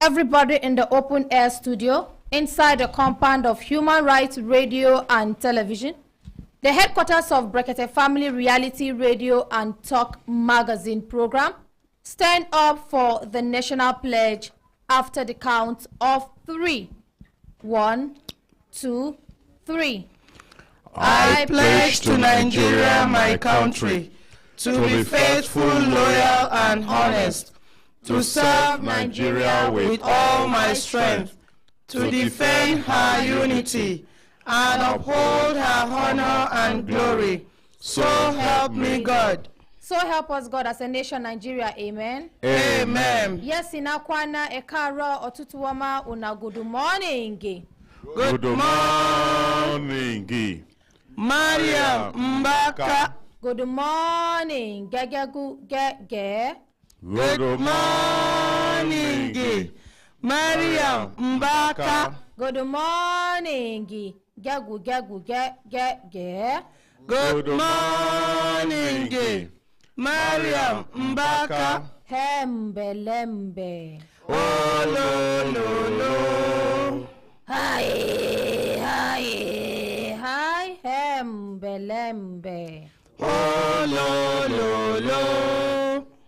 everybody in the open air studio, inside the compound of Human Rights Radio and Television, the headquarters of Brekete Family Reality Radio and Talk Magazine program. Stand up for the national pledge after the count of 3. 1, 2, 3. I pledge to Nigeria, my country, to be faithful, loyal, and honest, to serve Nigeria with all my strength, to defend her unity, and uphold her honor and glory. So help me God. So help us God as a nation, Nigeria. Amen. Amen. Yes, inakwana ekara otutuwama una good morning. Good morning. Maria Mbaka. Good morning. Gegegu ge. Good morning. Maria Mbaka. Good morning. Gegu ge. Good morning. Maria Mbaka. Hembelembe. Oh lo. Hi, hembelembe. Oh lo.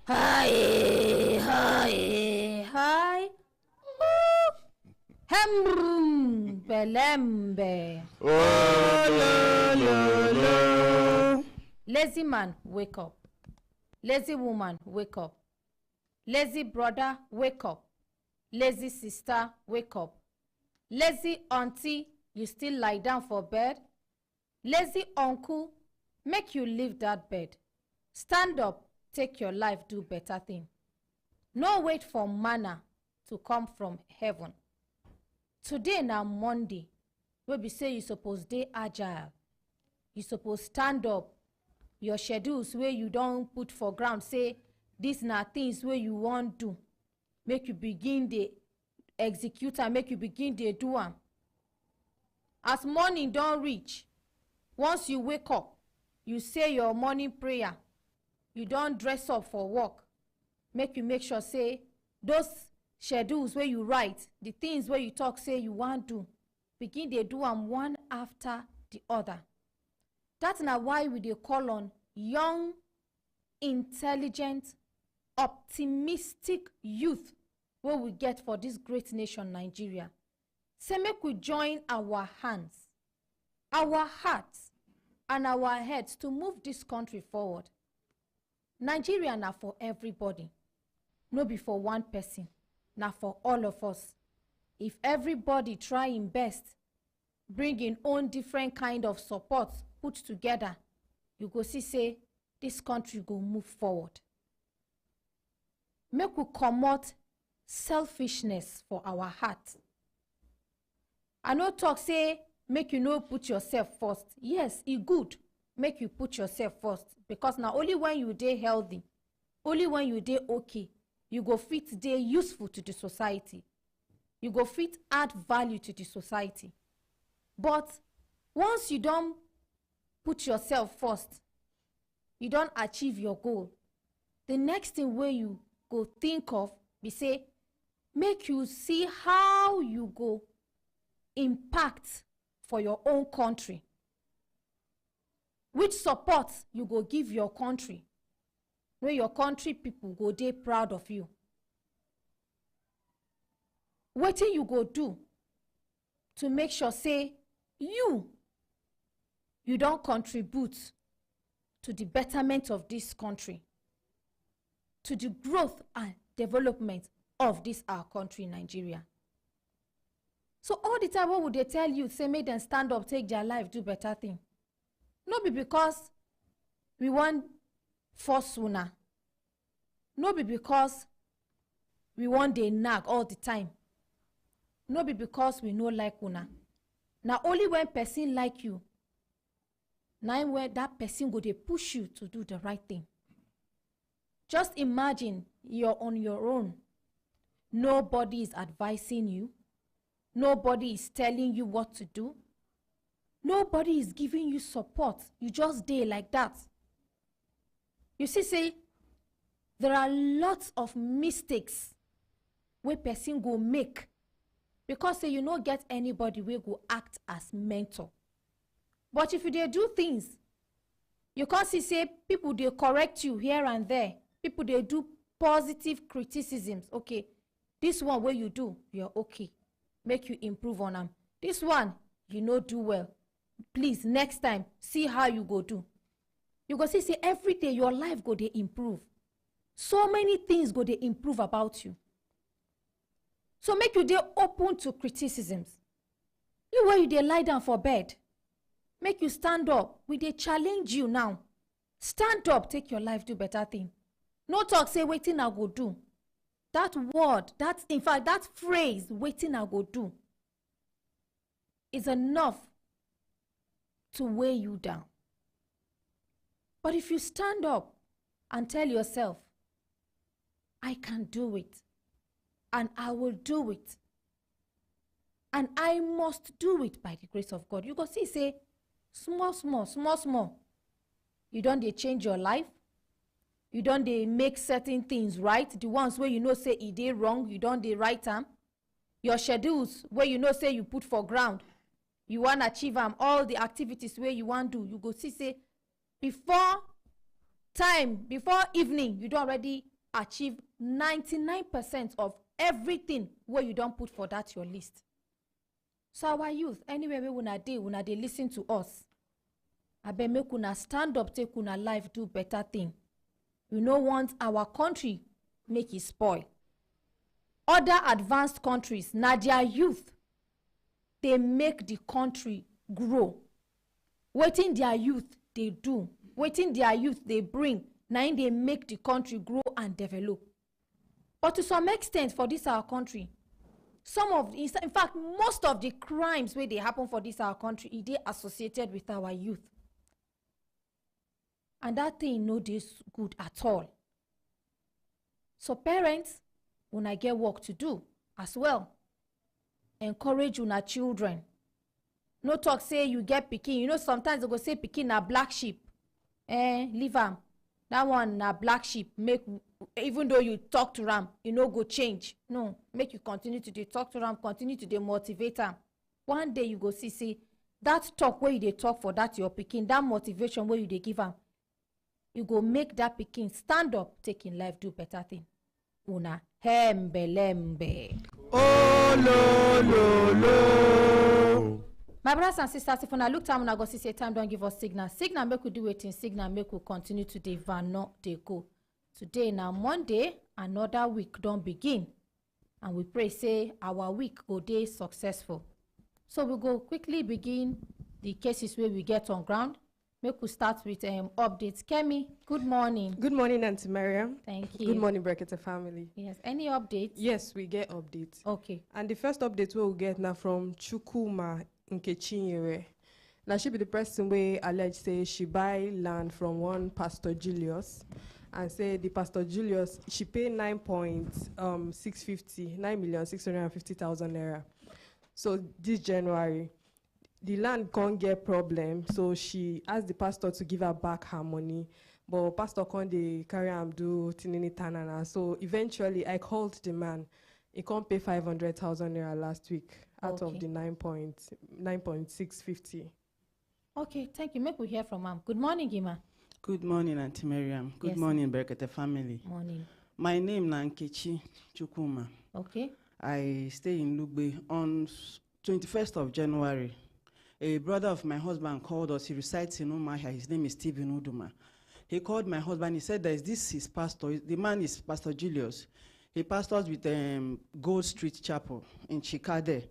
Hi. Hembelembe. Oh lo. Lazy man, wake up. Lazy woman, wake up. Lazy brother, wake up. Lazy sister, wake up. Lazy auntie, you still lie down for bed. Lazy uncle, make you leave that bed. Stand up, take your life, do better thing. No wait for manna to come from heaven. Today na Monday, wey be say you suppose dey agile. You suppose stand up. Your schedules wey you don put for ground say these na things wey you wan do. Make you begin dey execute am, make you begin dey do am. As morning don reach, once you wake up, you say your morning prayer, you don dress up for work. Make you make sure say those schedules wey you write, the things wey you talk say you wan do, begin dey do am one after the other. That's na why we dey call on young, intelligent, optimistic youth wey we get for this great nation, Nigeria. Say make we join our hands, our hearts, and our heads to move this country forward. Nigeria na for everybody, no be for one person, na for all of us. If everybody try im best, bring in own different kind of support put together, you go see say this country go move forward. Make we comot selfishness for our heart. I no talk say make you no put yourself first. Yes, e good make you put yourself first, because na only when you dey healthy, only when you dey okay, you go fit dey useful to the society. You go fit add value to the society. But once you don put yourself first, you don achieve your goal, the next thing wey you go think of be say make you see how you go impact for your own country. Which support you go give your country, where your country people go dey proud of you. Wetin you go do to make sure say you don contribute to the betterment of this country, to the growth and development of this our country, Nigeria. So all the time, what would they tell you? Say make them stand up, take their life, do better thing. No be because we want force una. No be because we want dey nag all the time. No be because we no like una. Now only when person like you, now when that person go dey push you to do the right thing. Just imagine you're on your own. Nobody is advising you. Nobody is telling you what to do. Nobody is giving you support. You just dey like that. You see, say, there are lots of mistakes wey person go make because say you no get anybody wey go act as mentor. But if you dey do things, you can't say people dey correct you here and there. People dey do positive criticisms. Okay, this one wey you do, you're okay. Make you improve on them. This one, you no do well. Please, next time, see how you go do. You go see, say every day your life go dey improve. So many things go dey improve about you. So make you dey open to criticisms. You where you dey lie down for bed, make you stand up. We dey challenge you now. Stand up, take your life, do better thing. No talk, say wetin I go do. That word, in fact, that phrase, wetin I go do, is enough to weigh you down. But if you stand up and tell yourself, I can do it, and I will do it, and I must do it by the grace of God, you go see, say, small, you don't dey change your life. You don't dey make certain things right. The ones where you know say e dey wrong, you don't dey right them. Your schedules where you know say you put for ground, you want to achieve them. All the activities where you want to do, you go see, say, before evening, you don't already achieve 99% of everything where you don't put for that your list. So our youth, anywhere we una dey listen to us. I bet make una stand up, take una life, do better thing. You no want our country make it spoil. Other advanced countries, na their youth, they make the country grow. Wetin their youth they do, wetin their youth they bring, na they make the country grow and develop. But to some extent for this our country, in fact, most of the crimes where they happen for this our country, they associated with our youth. And that thing no dey good at all. So parents, una get work to do as well. Encourage una children. No talk say you get pikin. You know sometimes they go say pikin na black sheep. Leave am. That one na black sheep. Even though you talk to am, you no go change. No, make you continue to dey talk to am, continue to dey motivate am. One day you go see, say that talk where you dey talk for that your pikin, that motivation where you dey give am, you go make that pikin stand up, take in life, do better thing. Una hembelembe. Oh, lo. My brothers and sisters, if una look time, una go see say time don't give us signal. Signal make we do waiting. Signal make we continue to dey vano dey go. Today na Monday, another week don't begin, and we pray say our week go dey successful. So we go quickly begin the cases where we get on ground. Make we start with updates. Kemi, good morning. Good morning, Auntie Mariam. Thank you. Good morning, Brekete family. Yes, any updates? Yes, we get updates. Okay. And the first update we'll get now from Chukuma Nkechinyere. Now she be the person where alleged say she buy land from one Pastor Julius, and say the Pastor Julius she pay 9,650,000 naira. So this January, the land can't get problem, so she asked the pastor to give her back her money, but pastor can't carry am do tinini tanana. So eventually I called the man. He can't pay 500,000 naira last week out of the 9.650. Okay, thank you. Make we hear from him. Good morning, Gima. Good morning, Auntie Mariam. Good Yes, morning, Brekete family. Morning. My name is Nkechi Chukuma. Okay. I stay in Lugbe. On 21st of January, a brother of my husband called us. He resides in Umahia. His name is Stephen Uduma. He called my husband. He said, "This is his pastor. The man is Pastor Julius. He pastors with Gold Street Chapel in Chikade.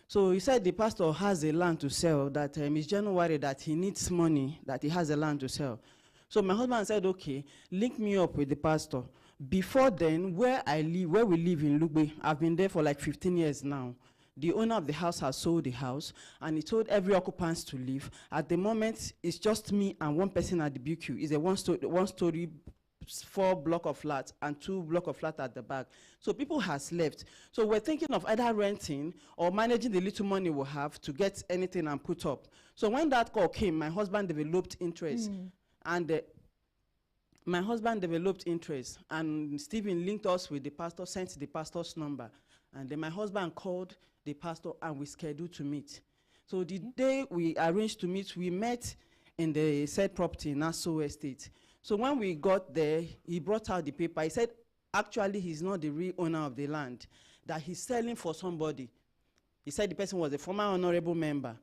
So he said the pastor has a land to sell, that it's January, that he needs money, that he has a land to sell." So my husband said, "Okay, link me up with the pastor." Before then, where we live in Lugbe, I've been there for like 15 years now. The owner of the house has sold the house, and he told every occupant to leave. At the moment, it's just me and one person at the BQ. It's a one-story 4-block of flats and 2 block of flats at the back. So people has left. So we're thinking of either renting or managing the little money we have to get anything and put up. So when that call came, my husband developed interest. And my husband developed interest, and Stephen linked us with the pastor, sent the pastor's number. And then my husband called the pastor, and we scheduled to meet. So the day we arranged to meet, we met in the said property in Nassau Estate. So when we got there, he brought out the paper. He said, actually, he's not the real owner of the land, that he's selling for somebody. He said the person was a former honorable member,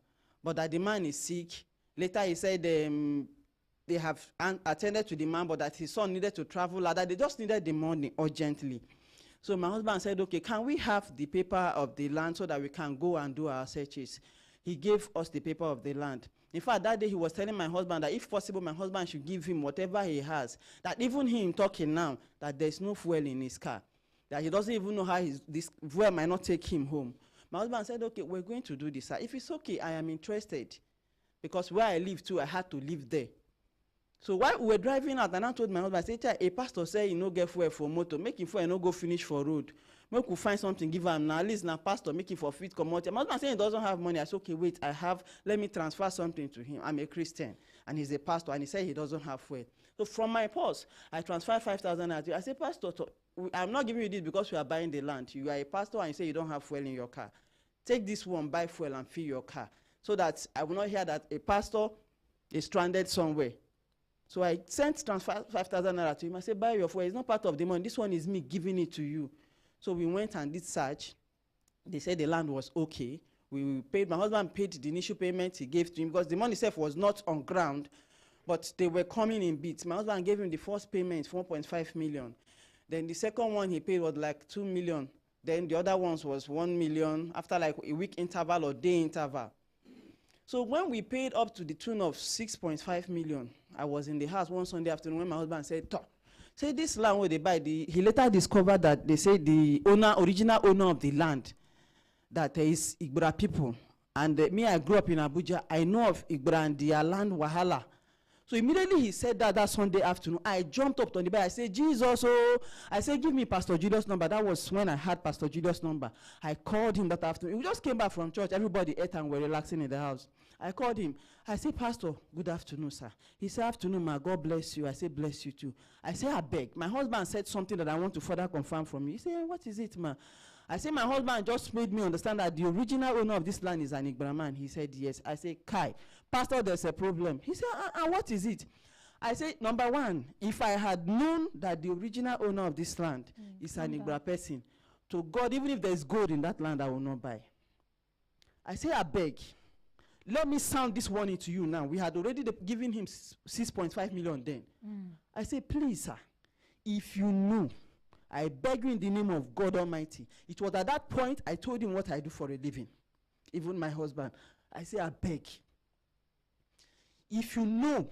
but that the man is sick. Later, he said they have attended to the man, but that his son needed to travel, that they just needed the money urgently. So my husband said, okay, can we have the paper of the land so that we can go and do our searches? He gave us the paper of the land. In fact, that day he was telling my husband that if possible, my husband should give him whatever he has. That even him talking now, that there's no fuel in his car. That he doesn't even know how this fuel might not take him home. My husband said, okay, we're going to do this. If it's okay, I am interested. Because where I live too, I had to live there. So while we were driving out, and I told my husband, I said, a pastor said, you know, get fuel for motor, make him fuel and no go finish for road. Make we find something, give him now. At least now, pastor, make him for fit commodity. My husband said he doesn't have money. I said, okay, wait, let me transfer something to him. I'm a Christian, and he's a pastor, and he said he doesn't have fuel. So from my purse, I transferred 5,000 at you. I said, pastor, I'm not giving you this because we are buying the land. You are a pastor, and you say you don't have fuel in your car. Take this one, buy fuel, and fill your car, so that I will not hear that a pastor is stranded somewhere. So I transfer 5,000 naira to him. I said, buy your fuel. It's not part of the money. This one is me giving it to you. So we went and did search. They said the land was okay. We paid. My husband paid the initial payment he gave to him because the money itself was not on ground, but they were coming in bits. My husband gave him the first payment, 1.5 million. Then the second one he paid was like 2 million. Then the other ones was 1 million after like a week interval or day interval. So when we paid up to the tune of 6.5 million, I was in the house one Sunday afternoon when my husband said, say this land where they buy, he later discovered that they say the original owner of the land, that is Igbra people. And me, I grew up in Abuja. I know of Igbra and their land wahala. So immediately he said that Sunday afternoon, I jumped up on the bed. I said, Jesus, oh, I said, give me Pastor Julius' number. That was when I had Pastor Julius' number. I called him that afternoon. We just came back from church. Everybody ate and were relaxing in the house. I called him. I said, Pastor, good afternoon, sir. He said, afternoon, ma, God bless you. I said, bless you too. I said, I beg. My husband said something that I want to further confirm from you. He said, what is it, ma? I said, my husband just made me understand that the original owner of this land is an Igbra man. He said, yes. I said, Kai, Pastor, there's a problem. He said, what is it? I said, number one, if I had known that the original owner of this land is an Igbra person, to God, even if there's gold in that land, I will not buy. I say, I beg, let me sound this warning to you now. We had already given him 6.5 million then. I say, please, sir, if you know, I beg you in the name of God Almighty. It was at that point I told him what I do for a living. Even my husband. I say, I beg. If you know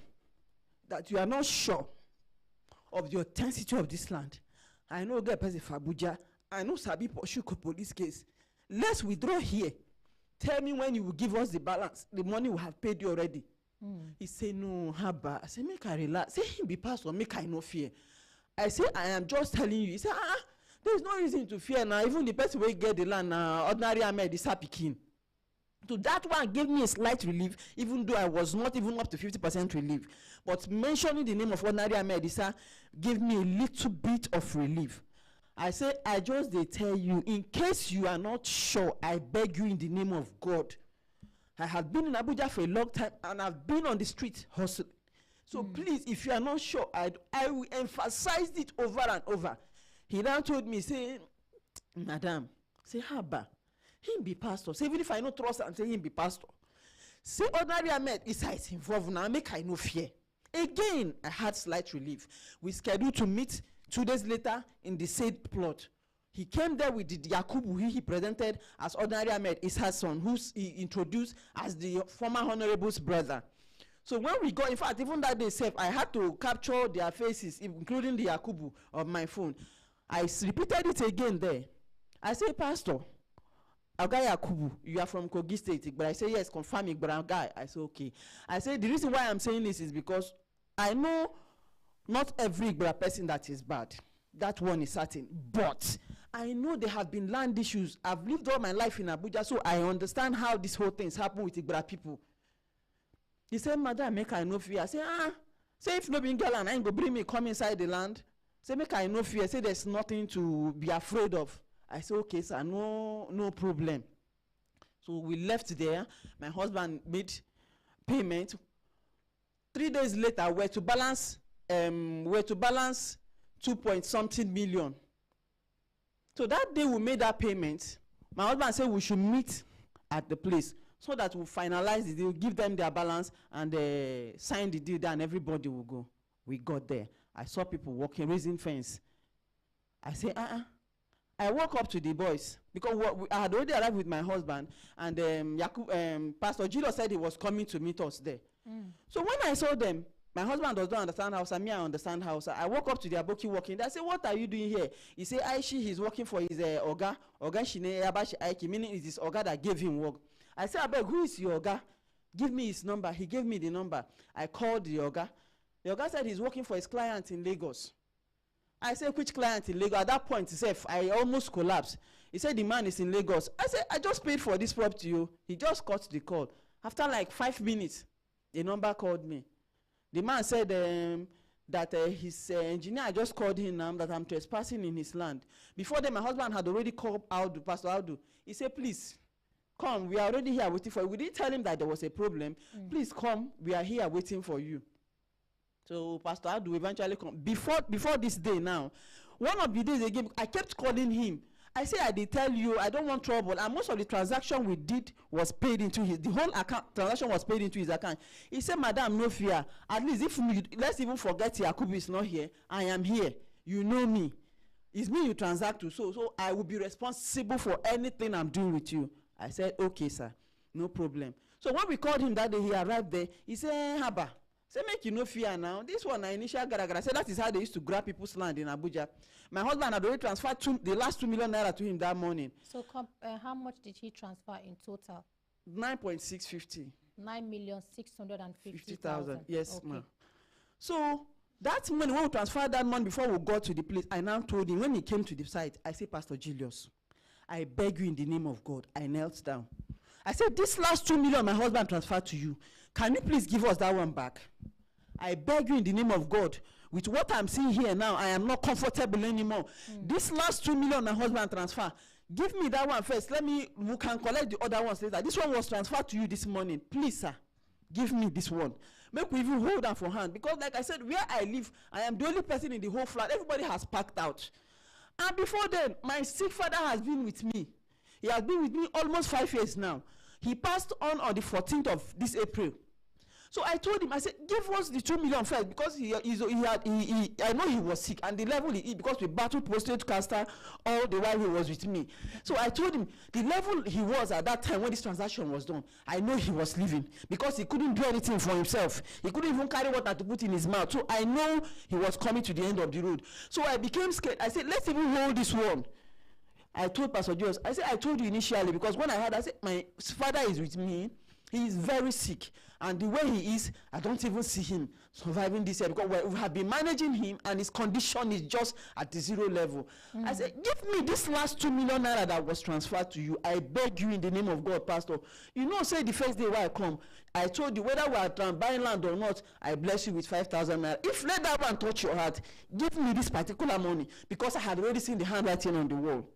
that you are not sure of the authenticity of this land, I know get person for Abuja, I know Sabi pursue police case. Let's withdraw here. Tell me when you will give us the balance. The money we have paid you already. He said, no, Haba. I said, make I relax. Say him be pastor, make I no fear. I say, I am just telling you. He said, there's no reason to fear now. Even the person will get the land now, ordinary Ahmed is happy. So that one gave me a slight relief, even though I was not even up to 50% relief. But mentioning the name of ordinary Ahmed Isa gave me a little bit of relief. I say, I just they tell you, in case you are not sure, I beg you in the name of God. I have been in Abuja for a long time, and I've been on the street hustling. So please, if you are not sure, I will emphasize it over and over. He now told me, say, Madam, say, Haba, him be pastor. Say, even if I no trust and say him be pastor. Say, ordinary Ahmed is involved now, make I no fear. Again, I had slight relief. We scheduled to meet 2 days later in the said plot. He came there with the Yakubu, who he presented as ordinary Ahmed, is her son, who he introduced as the former honorable's brother. So when we got, in fact, even that day itself, I had to capture their faces, including the Yakubu of my phone. I repeated it again there. I say, Pastor, Oga Yakubu, you are from Kogi State, but I say, yes, confirm it, but guy. I say, okay. I say, the reason why I'm saying this is because I know not every Igbra person that is bad. That one is certain. But I know there have been land issues. I've lived all my life in Abuja, so I understand how this whole thing is happening with Igbra people. He said, Madam, make I no fear. I said, Say if no be girl and I ain't go bring me come inside the land. Say make I no fear. Say there's nothing to be afraid of. I say okay, sir, no problem. So we left there. My husband made payment. 3 days later, we're to balance 2.something million. So that day we made that payment. My husband said we should meet at the place so that we'll finalize the deal, give them their balance, and sign the deal there, and everybody will go. We got there. I saw people walking, raising fence. I say, I woke up to the boys because I had already arrived with my husband, and Pastor Julius said he was coming to meet us there. So when I saw them, my husband does not understand Hausa, me I understand Hausa. I woke up to the aboki walking. They say, what are you doing here? He say, Aishi, he's working for his Oga Shine Yabashi Aiki, meaning it is Oga that gave him work. I said, Abeg, who is your Oga? Give me his number. He gave me the number. I called the Oga. The Oga said he's working for his client in Lagos. I said, which client in Lagos? At that point, he said, I almost collapsed. He said, the man is in Lagos. I said, I just paid for this property. He just cut the call. After like 5 minutes, the number called me. The man said that his engineer just called him now that I'm trespassing in his land. Before then, my husband had already called Pastor Audu. He said, please, come. We are already here waiting for you. We didn't tell him that there was a problem. Please come. We are here waiting for you. So Pastor Audu eventually come. Before this day now, one of the days again, I kept calling him. I say, I did tell you, I don't want trouble. And most of the transaction we did was paid into the whole account, transaction was paid into his account. He said, Madam, no fear. At least if let's even forget Yakubu is not here. I am here. You know me. It's me you transact to. So I will be responsible for anything I'm doing with you. I said, okay, sir. No problem. So when we called him that day, he arrived there. He said, Haba. Say, make you no fear now. This one, initial garagara. Say, that is how they used to grab people's land in Abuja. My husband had already transferred the last 2 million naira to him that morning. So how much did he transfer in total? 9.650. 9,650,000. Yes, okay. ma'am. So that money, when we transferred that money before we got to the place, I now told him, when he came to the site, I said, Pastor Julius, I beg you in the name of God. I knelt down. I said, this last 2 million my husband transferred to you, can you please give us that one back? I beg you in the name of God. With what I'm seeing here now, I am not comfortable anymore. This last 2 million my husband transfer, give me that one first. We can collect the other ones later. This one was transferred to you this morning. Please, sir, give me this one. Make we even hold on for hand. Because like I said, where I live, I am the only person in the whole flat. Everybody has packed out. And before then, my sick father has been with me. He has been with me almost 5 years now. He passed on the 14th of this April. So I told him, I said, give us the 2 million first, because I know he was sick, and the level he because we battled prostate cancer all the while he was with me. So I told him the level he was at that time when this transaction was done, I know he was living, because he couldn't do anything for himself. He couldn't even carry water to put in his mouth. So I know he was coming to the end of the road. So I became scared. I said, let's even hold this one. I told Pastor Julius, I said, I told you initially, because when I heard, I said, my father is with me. He is very sick. And the way he is, I don't even see him surviving this year, because we have been managing him and his condition is just at the 0 level. I said, give me this last 2 million naira that was transferred to you. I beg you in the name of God, Pastor. You know, say the first day where I come, I told you whether we are buying land or not, I bless you with 5,000 naira. If let that one touch your heart, give me this particular money, because I had already seen the handwriting on the wall.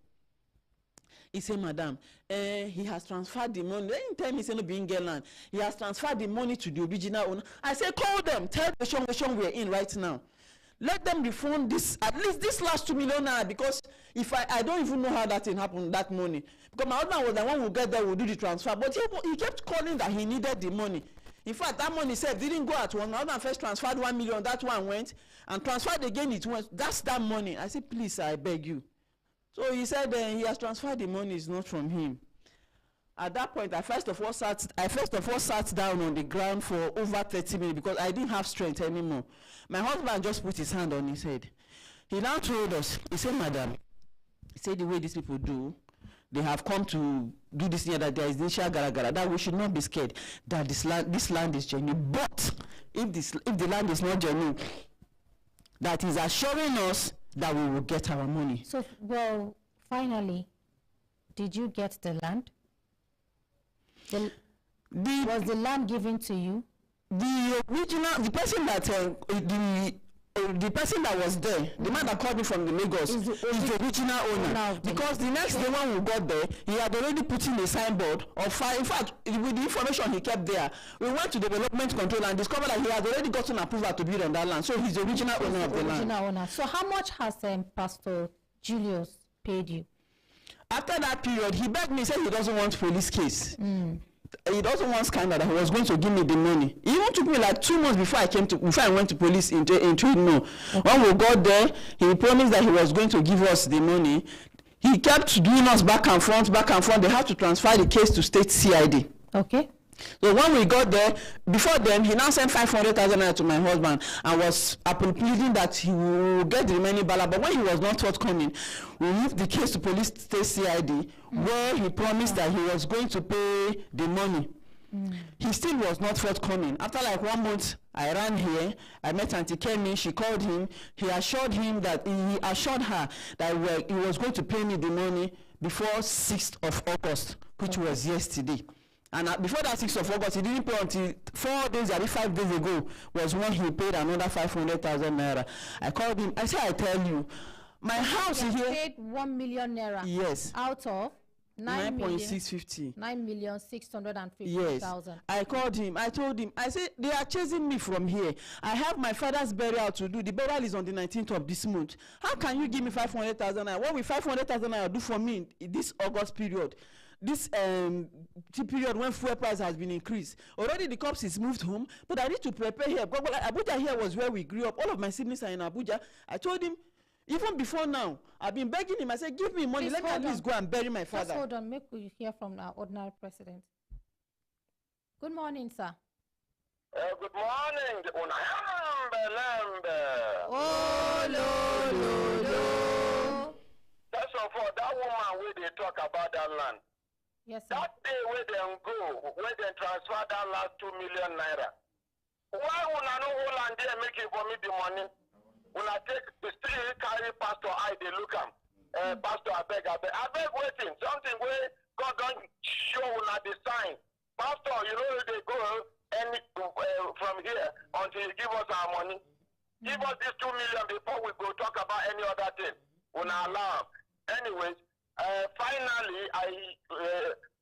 He said, Madam, he has transferred the money. Then he tell me, no being land. He has transferred the money to the original owner. I said, call them. Tell the situation we're in right now. Let them refund this, at least this last 2 million naira, because if I don't even know how that thing happened, that money. Because my husband was the one who get there, will do the transfer. But he kept calling that he needed the money. In fact, that money said didn't go at one. My husband first transferred 1 million. That one went. And transferred again, it went. That's that money. I said, please, I beg you. So he said he has transferred the money, is not from him. At that point, I first of all sat down on the ground for over 30 minutes, because I didn't have strength anymore. My husband just put his hand on his head. He now told us, he said, Madam, he said the way these people do, they have come to do this here, that there is initial garagara, that we should not be scared, that this land is genuine. But if the land is not genuine, that is assuring us that we will get our money. So, well, finally, did you get the land? Was the land given to you? The original, the person that was there, the man that called me from the Lagos, is the original owner. Because the next day when we got there, he had already put in a signboard of fire. In fact, with the information he kept there, we went to development control and discovered that he had already gotten approval to build on that land. So he's the original owner of the land. Owner. So how much has Pastor Julius paid you? After that period, he begged me, said he doesn't want police case. He doesn't want scandal, that he was going to give me the money. It even took me like 2 months before I went to police in no. When we got there, he promised that he was going to give us the money. He kept doing us back and front. They had to transfer the case to state CID. Okay. So when we got there, before then, he now sent 500,000 naira to my husband and was pleading that he will get the remaining balance. But when he was not forthcoming, we moved the case to police state CID, where he promised that he was going to pay the money. He still was not forthcoming. After like 1 month, I ran here. I met Auntie Kemi. She called him. He assured her that he was going to pay me the money before 6th of August, which was yesterday. And before that 6th of August, he didn't pay until 4 days, I think 5 days ago, was when he paid another 500,000 naira. I called him. I said, I tell you, my house is here. Paid 1 million naira. Yes. Out of 9.650. 9,650,000. Yes. I called him. I told him. I said, they are chasing me from here. I have my father's burial to do. The burial is on the 19th of this month. How can you give me 500,000 naira? What will 500,000 naira do for me in this August period? This period when fuel price has been increased. Already the cops is moved home, but I need to prepare here. Abuja here was where we grew up. All of my siblings are in Abuja. I told him, even before now, I've been begging him. I said, give me money. Let me at least go and bury my father. Just hold on. Make we hear from our ordinary president. Good morning, sir. Good morning. Oh, lo. First of all, that woman where they talk about that land. Yes, sir. That day where they go, where they transfer that last 2 million naira. Why would I know who land there make it for me the money? When I take the still carry pastor, they look am. Pastor, I beg waiting. Something where God don't show una the sign. Pastor, you know they go from here until you give us our money. Give us this 2 million before we go talk about any other thing. Una allow. Anyways, finally,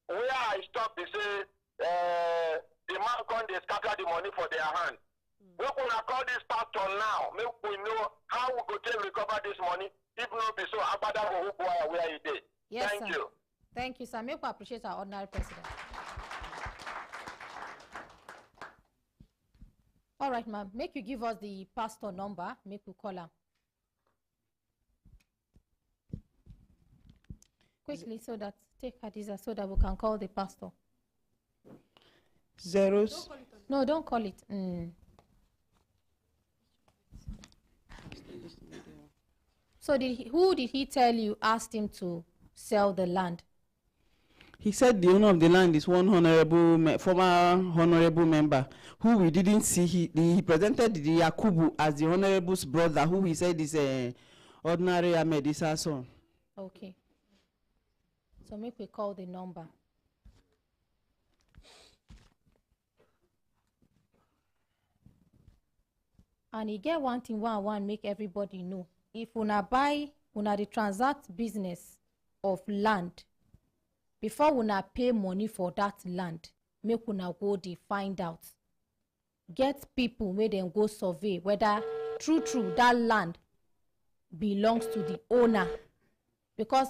where I stopped, they say the man can they scatter the money for their hand. We gonna call this pastor now. Make we know how we go to recover this money. If not be so, Abada will go where he did. Yes, Thank sir. you. Thank you, sir. Make we appreciate our ordinary president. All right, ma'am. Make you give us the pastor number. Make we call him. Quickly, so that take Hadiza so that we can call the pastor. Zeros. No, don't call it. So who did he tell you asked him to sell the land? He said the owner of the land is one former honorable member who we didn't see. He presented the Yakubu as the honorable's brother, who he said is ordinary Ahmed Isa's son. Okay. So make we call the number. And he get one thing one make everybody know. If una the transact business of land, before una pay money for that land, make una go dey find out. Get people where them go survey whether true that land belongs to the owner. Because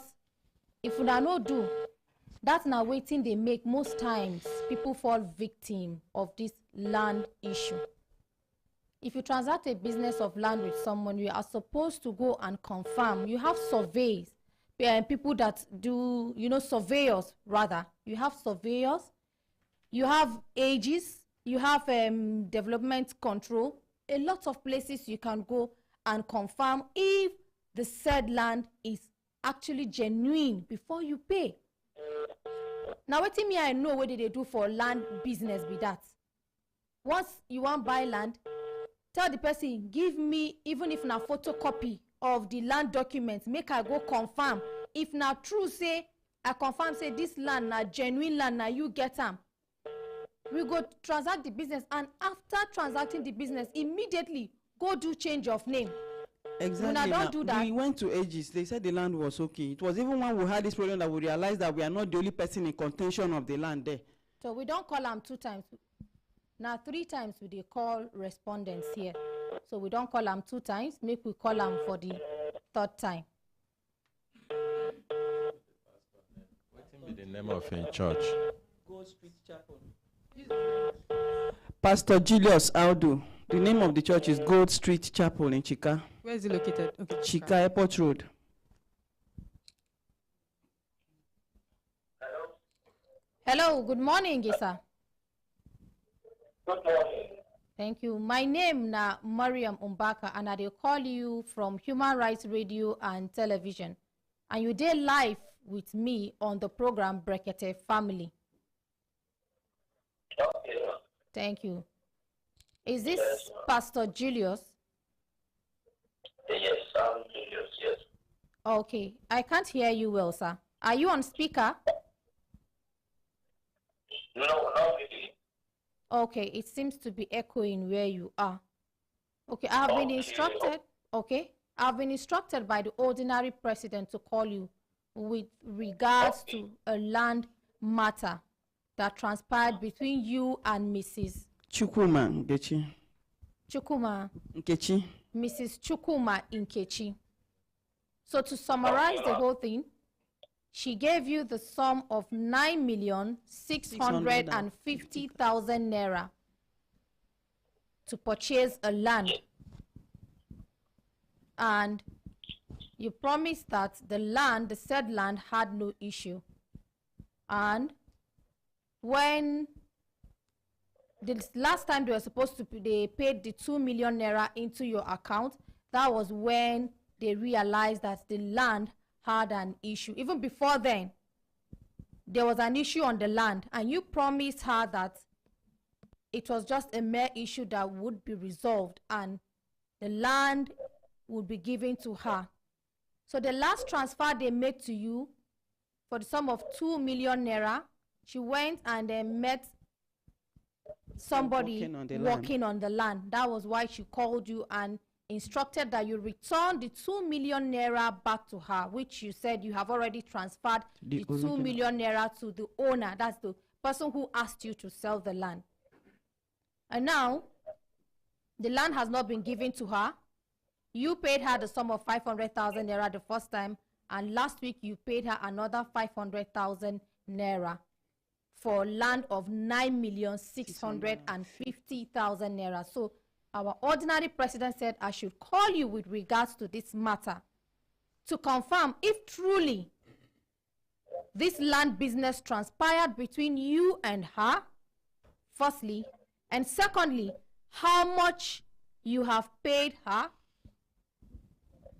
if una no do, that's now waiting they make. Most times people fall victim of this land issue. If you transact a business of land with someone, you are supposed to go and confirm. You have surveys, people that do, surveyors rather. You have surveyors, you have ages, you have development control. A lot of places you can go and confirm if the said land is actually genuine before you pay. Now, what me I know what they do for land business be that. Once you want buy land, tell the person, give me, even if na photocopy of the land documents, make I go confirm. If na true, say, I confirm, say, this land na genuine land, na you get them. We go transact the business, and after transacting the business, immediately go do change of name. Exactly. Una don't do that. We went to Aegis. They said the land was okay. It was even when we had this problem that we realized that we are not the only person in contention of the land there. So we don't call them 2 times. Now 3 times we dey call respondents here. So we don't call them 2 times. Make we call them for the 3rd time. What be the name of your church? Gold Street Chapel. Pastor Julius Aldo. The name of the church is Gold Street Chapel in Chika. Where is it located? Okay. Chika Airport Road. Hello, good morning, sir. Good morning. Thank you. My name na Mariam Umbaka, and I dey call you from Human Rights Radio and Television. And you dey live with me on the program Brekete Family. Okay. Thank you. Is this Yes, Pastor Julius? Yes, I'm Julius, yes. Okay, I can't hear you well, sir. Are you on speaker? No, not really. Okay, it seems to be echoing where you are. Okay, I have been Okay. instructed. Okay, I've been instructed by the ordinary president to call you with regards to a land matter that transpired between you and Mrs. Chukuma Nkechi. Chukuma, Nkechi. Mrs. Chukuma Inkechi. So to summarize the whole thing, she gave you the sum of 9,650,000 naira to purchase a land. And you promised that the said land had no issue. And when the last time they were supposed to, they paid the 2 million naira into your account, that was when they realized that the land had an issue. Even before then, there was an issue on the land, and you promised her that it was just a mere issue that would be resolved and the land would be given to her. So the last transfer they made to you for the sum of 2 million naira, she went and met somebody working on the land. That was why she called you and instructed that you return the 2 million naira back to her, which you said you have already transferred the 2 million naira to the owner. That's the person who asked you to sell the land. And now, the land has not been given to her. You paid her the sum of 500,000 naira the first time, and last week you paid her another 500,000 naira for land of 9,650,000 naira. So our ordinary president said I should call you with regards to this matter to confirm if truly this land business transpired between you and her, firstly, and secondly, how much you have paid her.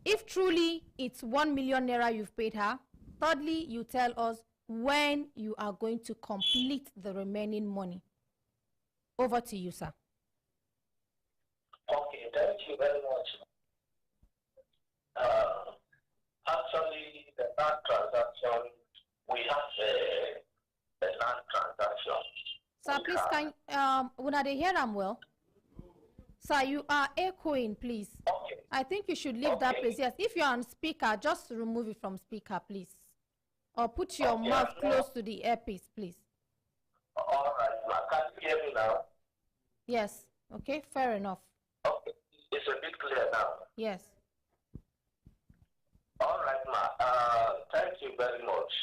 If truly it's 1 million naira you've paid her, thirdly, you tell us when you are going to complete the remaining money. Over to you, sir. Okay, thank you very much. Actually, the land transaction, we have the land transaction. Sir, please, can they hear them well? Sir, you are echoing, please. Okay. I think you should leave that place. Yes, if you're on speaker, just remove it from speaker, please. Or put your mouth close to the earpiece, please. All right, ma. Can you hear me now? Yes. Okay, fair enough. Okay. It's a bit clear now. Yes. All right, ma. Thank you very much.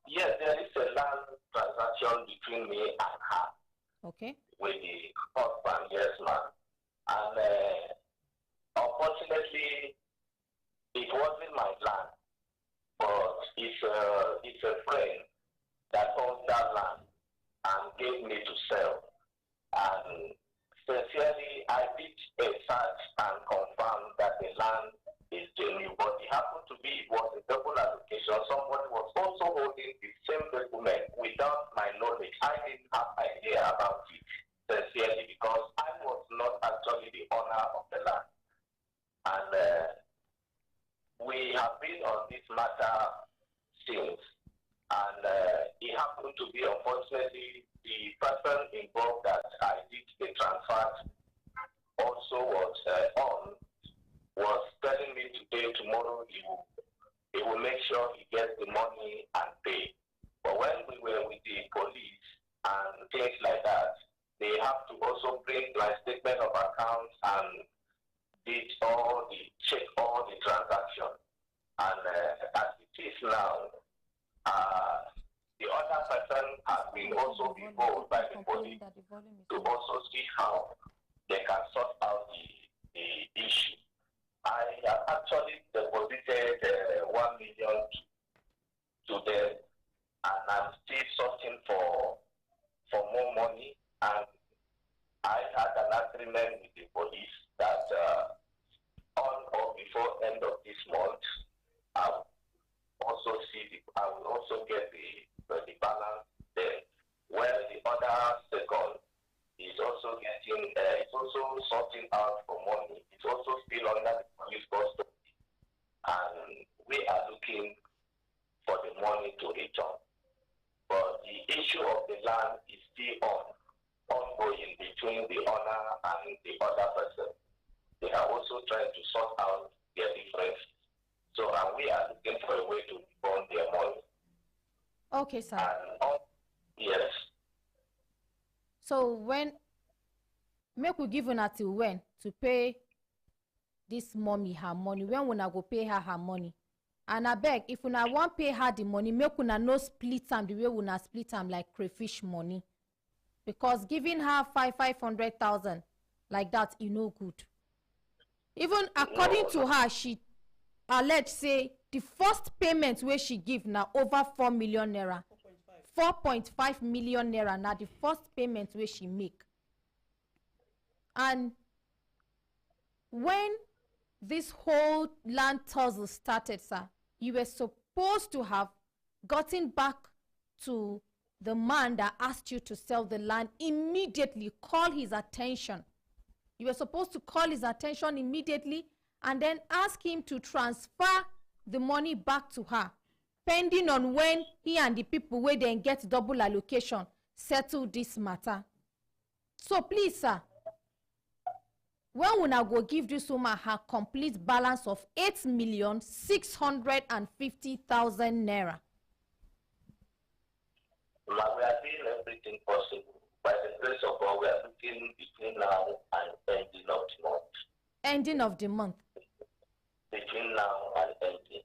Yes, there is a land transaction between me and her. Okay. With the husband, yes, ma'am. And unfortunately, it wasn't my land, but it's a friend that owns that land and gave me to sell. And sincerely, I did a search and confirmed that the land is genuine, but it happened to be it was a double application. Somebody was also holding the same document without my knowledge. I didn't have idea about it, sincerely, because I was not actually the owner of the land. And we have been on this matter since. And it happened to be, unfortunately, and things like that. They have to also bring like statement of accounts and check all the transactions. And as it is now, the other person has been also involved by the police to also see how they can sort out the issue. I have actually deposited 1 million to them, and I'm still searching for more money. And I had an agreement with the police that on or before end of this month, I will also get the balance there. Where the other second is also getting, it's also sorting out for money. It's also still under the police custody, and we are looking for the money to return. But the issue of the land is still ongoing between the owner and the other person. They are also trying to sort out their differences. So we are looking for a way to refund their money. Okay, sir. And, yes. So when make we give una till when to pay this mommy her money? When una go pay her money? And I beg, if una want pay her the money, make una no split am the way una split am like crayfish money. Because giving her 500,000 like that, is no good. Even according to her, she alleged say the first payment where she give now over 4 million naira. 4.5 million naira now the first payment where she make. And when this whole land tussle started, sir, you were supposed to have gotten back to the man that asked you to sell the land immediately, call his attention. You were supposed to call his attention immediately and then ask him to transfer the money back to her, pending on when he and the people where then get double allocation settle this matter. So please, sir, when una go give this woman her complete balance of 8,650,000 naira? We are doing everything possible. By the grace of God, we are looking between now and ending of the month. Ending of the month. Between now and ending.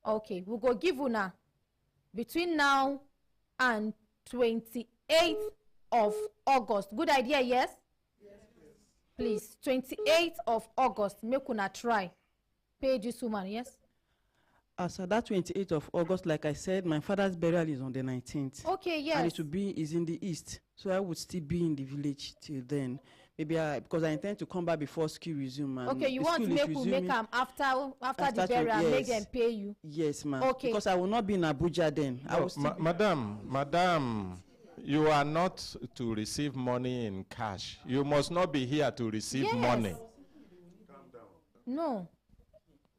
Okay, we'll go give una between now and 28th of August. Good idea, yes? Please, 28th of August, make una try. Pay this woman, yes? As at that 28th of August, like I said, my father's burial is on the 19th. Okay, yes. And it is in the east. So I would still be in the village till then. Maybe because I intend to come back before school resume. And okay, you want to make them after the burial, yes. Make them pay you? Yes, ma'am. Okay. Because I will not be in Abuja then. No, I will Madam, you are not to receive money in cash. You must not be here to receive money. No.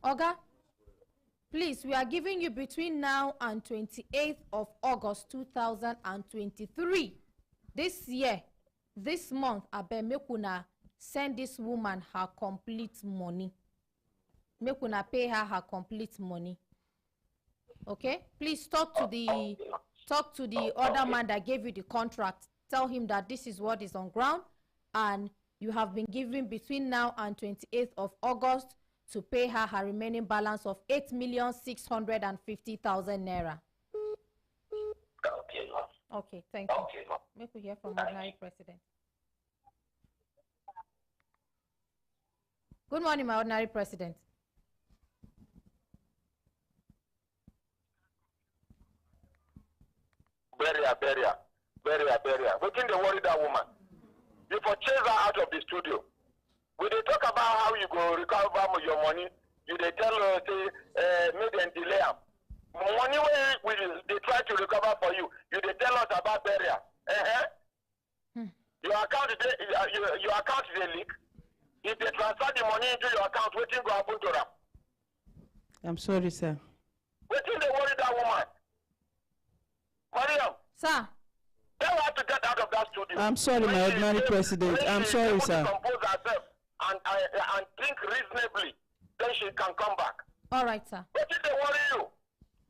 Oga, please, we are giving you between now and 28th of August 2023. This year, this month, I bet make una send this woman her complete money. Make una pay her complete money. Okay? Please talk to the other man that gave you the contract. Tell him that this is what is on ground, and you have been given between now and 28th of August to pay her remaining balance of 8,650,000 naira. Okay, ma'am. Okay, thank you. Okay, ma'am. Make we hear from Ordinary President. Good morning, my Ordinary President. Barrier. We can worry that woman. You for chase her out of the studio. We dey talk about how you go recover your money. You dey tell her say make them delay am. Money we they try to recover for you. You dey tell us about barrier. Your account your account is a leak. If they transfer the money into your account, wetin go happen to them? I'm sorry, sir. Wetin dey worry that woman? Mariam. Sir. Tell her to get out of that studio. I'm sorry, my Ordinary President. I'm sorry, sir. Compose herself and think reasonably, then she can come back. All right, sir. What did they worry you?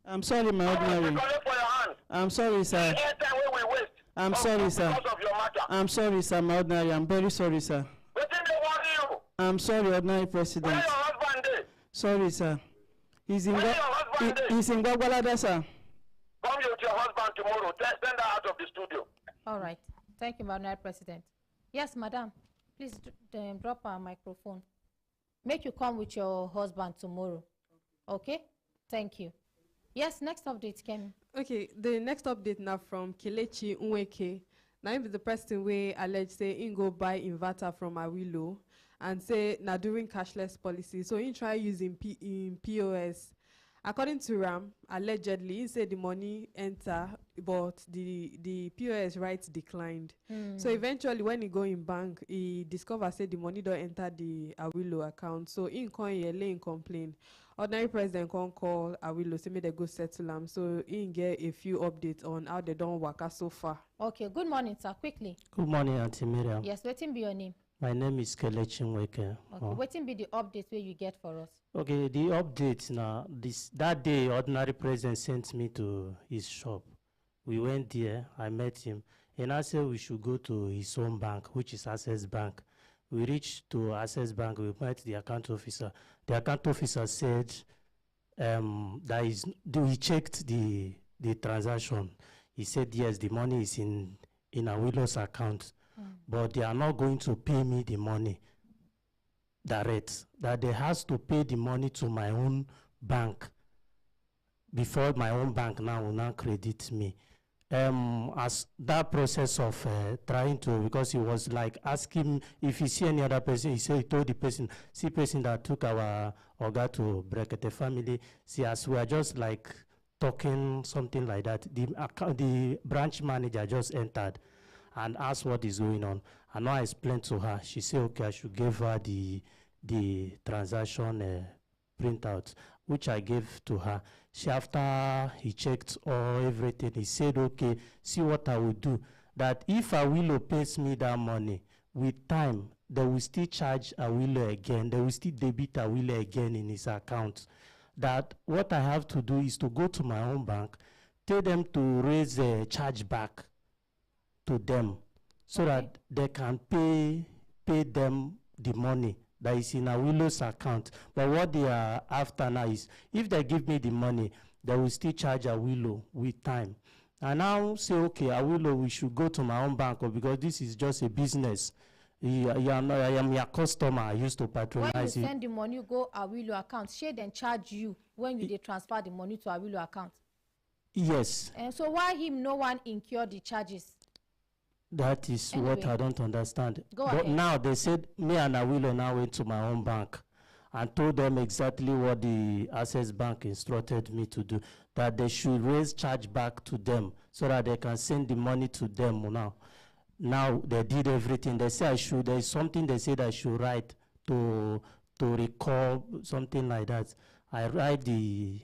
I'm sorry, my Ordinary. For your hand. I'm sorry, sir. Anytime we waste. I'm sorry, sir. Because of your matter. I'm sorry, sir, my ordinary. I'm very sorry, sir. Wetin dey worry you? I'm sorry, ordinary Where president. your husband dey? Sorry, sir. He's in Where your husband dey? he's in Gwagwalada, sir. Come here with your husband tomorrow. Send her out of the studio. All right. Thank you, Madam President. Yes, Madam. Please drop our microphone. Make you come with your husband tomorrow. Okay? Thank you. Yes, next update, Kemi. Okay, the next update now from Kelechi Nweke. Now him be the person where alleged say he go buy inverter from Awilo and say now during cashless policy. So he try using POS. According to Ram, allegedly, he said the money enter, but the POS rights declined. So eventually, when he go in bank, he discover say the money don't enter the Awilo account. So in complain. Ordinary president can call Awilo, say make they go settle them. So he get a few updates on how they don't work so far. Okay, good morning, sir. Quickly. Good morning, Auntie Miriam. Yes, waiting be your name. My name is Kelechi Nweke. Okay, waiting be the update where you get for us. Okay, the update now. That day, ordinary president sent me to his shop. We went there. I met him, and I said we should go to his own bank, which is Access Bank. We reached to Access Bank. We met the account officer. The account officer said we checked the transaction. He said yes, the money is in Awilo's account, but they are not going to pay me the money direct. That they has to pay the money to my own bank before my own bank now will not credit me. As that process of trying to, because he was like asking if he see any other person, he told the person, see person that took our Oga to Brekete family, see as we are just like talking something like that, the branch manager just entered and asked what is going on. And now I explained to her, she said, okay, I should give her the transaction printout, which I gave to her. She, after he checked everything, he said, okay, see what I will do. That if Awilo pays me that money, with time, they will still charge Awilo again. They will still debit Awilo again in his account. That what I have to do is to go to my own bank, tell them to raise a chargeback to them so that they can pay them the money that is in Awilo's account. But what they are after now is, if they give me the money, they will still charge Awilo with time. And now say, okay, Awilo, we should go to my own bank because this is just a business. I am your customer. I used to patronize you. When you send the money, go Awilo account, share then charge you when you transfer the money to Awilo account. Yes. And so why him no one incur the charges? That is anyway, what I don't understand. But ahead. Now they said me and Awilo now went to my own bank and told them exactly what the Access Bank instructed me to do, that they should raise chargeback to them so that they can send the money to them now. Now they did everything. They say there is something they said I should write to recall something like that. I wrote the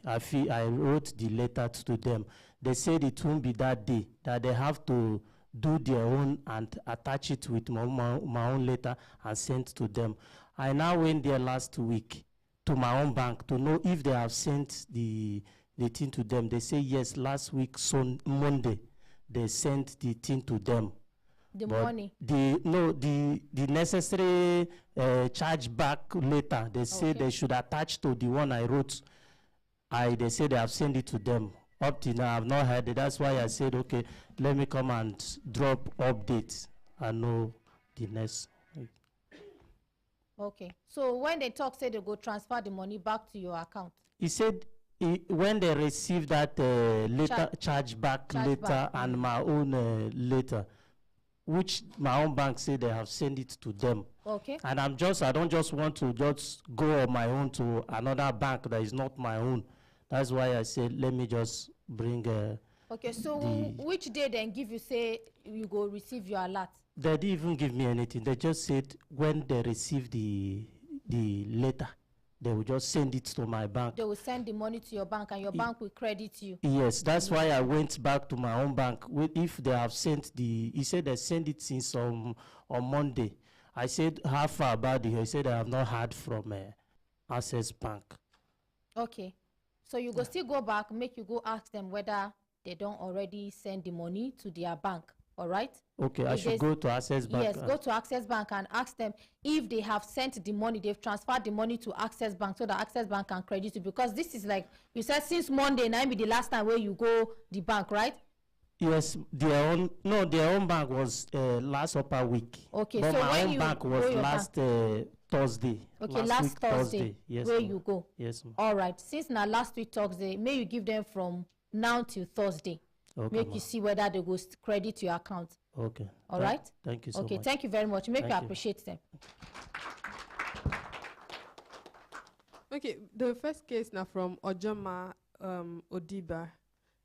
letter to them. They said it won't be that day, that they have to do their own and attach it with my own letter and send to them. I now went there last week to my own bank to know if they have sent the thing to them. They say yes, last week, Monday, they sent the thing to them. The money? The necessary chargeback letter, they say they should attach to the one I wrote. They say they have sent it to them. Up to now, I've not heard it. That's why I said, okay, let me come and drop updates and know the next. Okay. So when they talk, say they go transfer the money back to your account. He said when they receive that chargeback letter and my own letter, which my own bank say they have sent it to them. Okay. And I don't just want to just go on my own to another bank that is not my own. That's why I said, let me just bring okay, so which day then give you say you go receive your alert? They didn't even give me anything. They just said when they receive the letter, they will just send it to my bank. They will send the money to your bank and your bank will credit you. Yes, that's why I went back to my own bank. If they have sent he said they sent it since on Monday. I said, how far about it? He said I have not heard from Access Bank. Okay. So you go still go back, make you go ask them whether they don't already send the money to their bank. all right? Okay, I If should there's- go to Access Bank. Yes, go to Access Bank and ask them if they have sent the money, they've transferred the money to Access Bank so that Access Bank can credit you. Because this is like, you said since Monday, now be the last time where you go the bank, right? Yes, their own bank was last upper week. Okay, but so my when own you bank go was your last Thursday. Okay, last last week, Thursday, Yes, where ma'am. you go. Yes, ma'am. All right, since now last week Thursday, may you give them from now till Thursday. Okay, Make ma'am. you see whether they go credit your account. Okay. All right? Thank you so Okay, much. thank you very much. Make Thank you you. appreciate them. Okay, the first case now from Ojoma Odiba.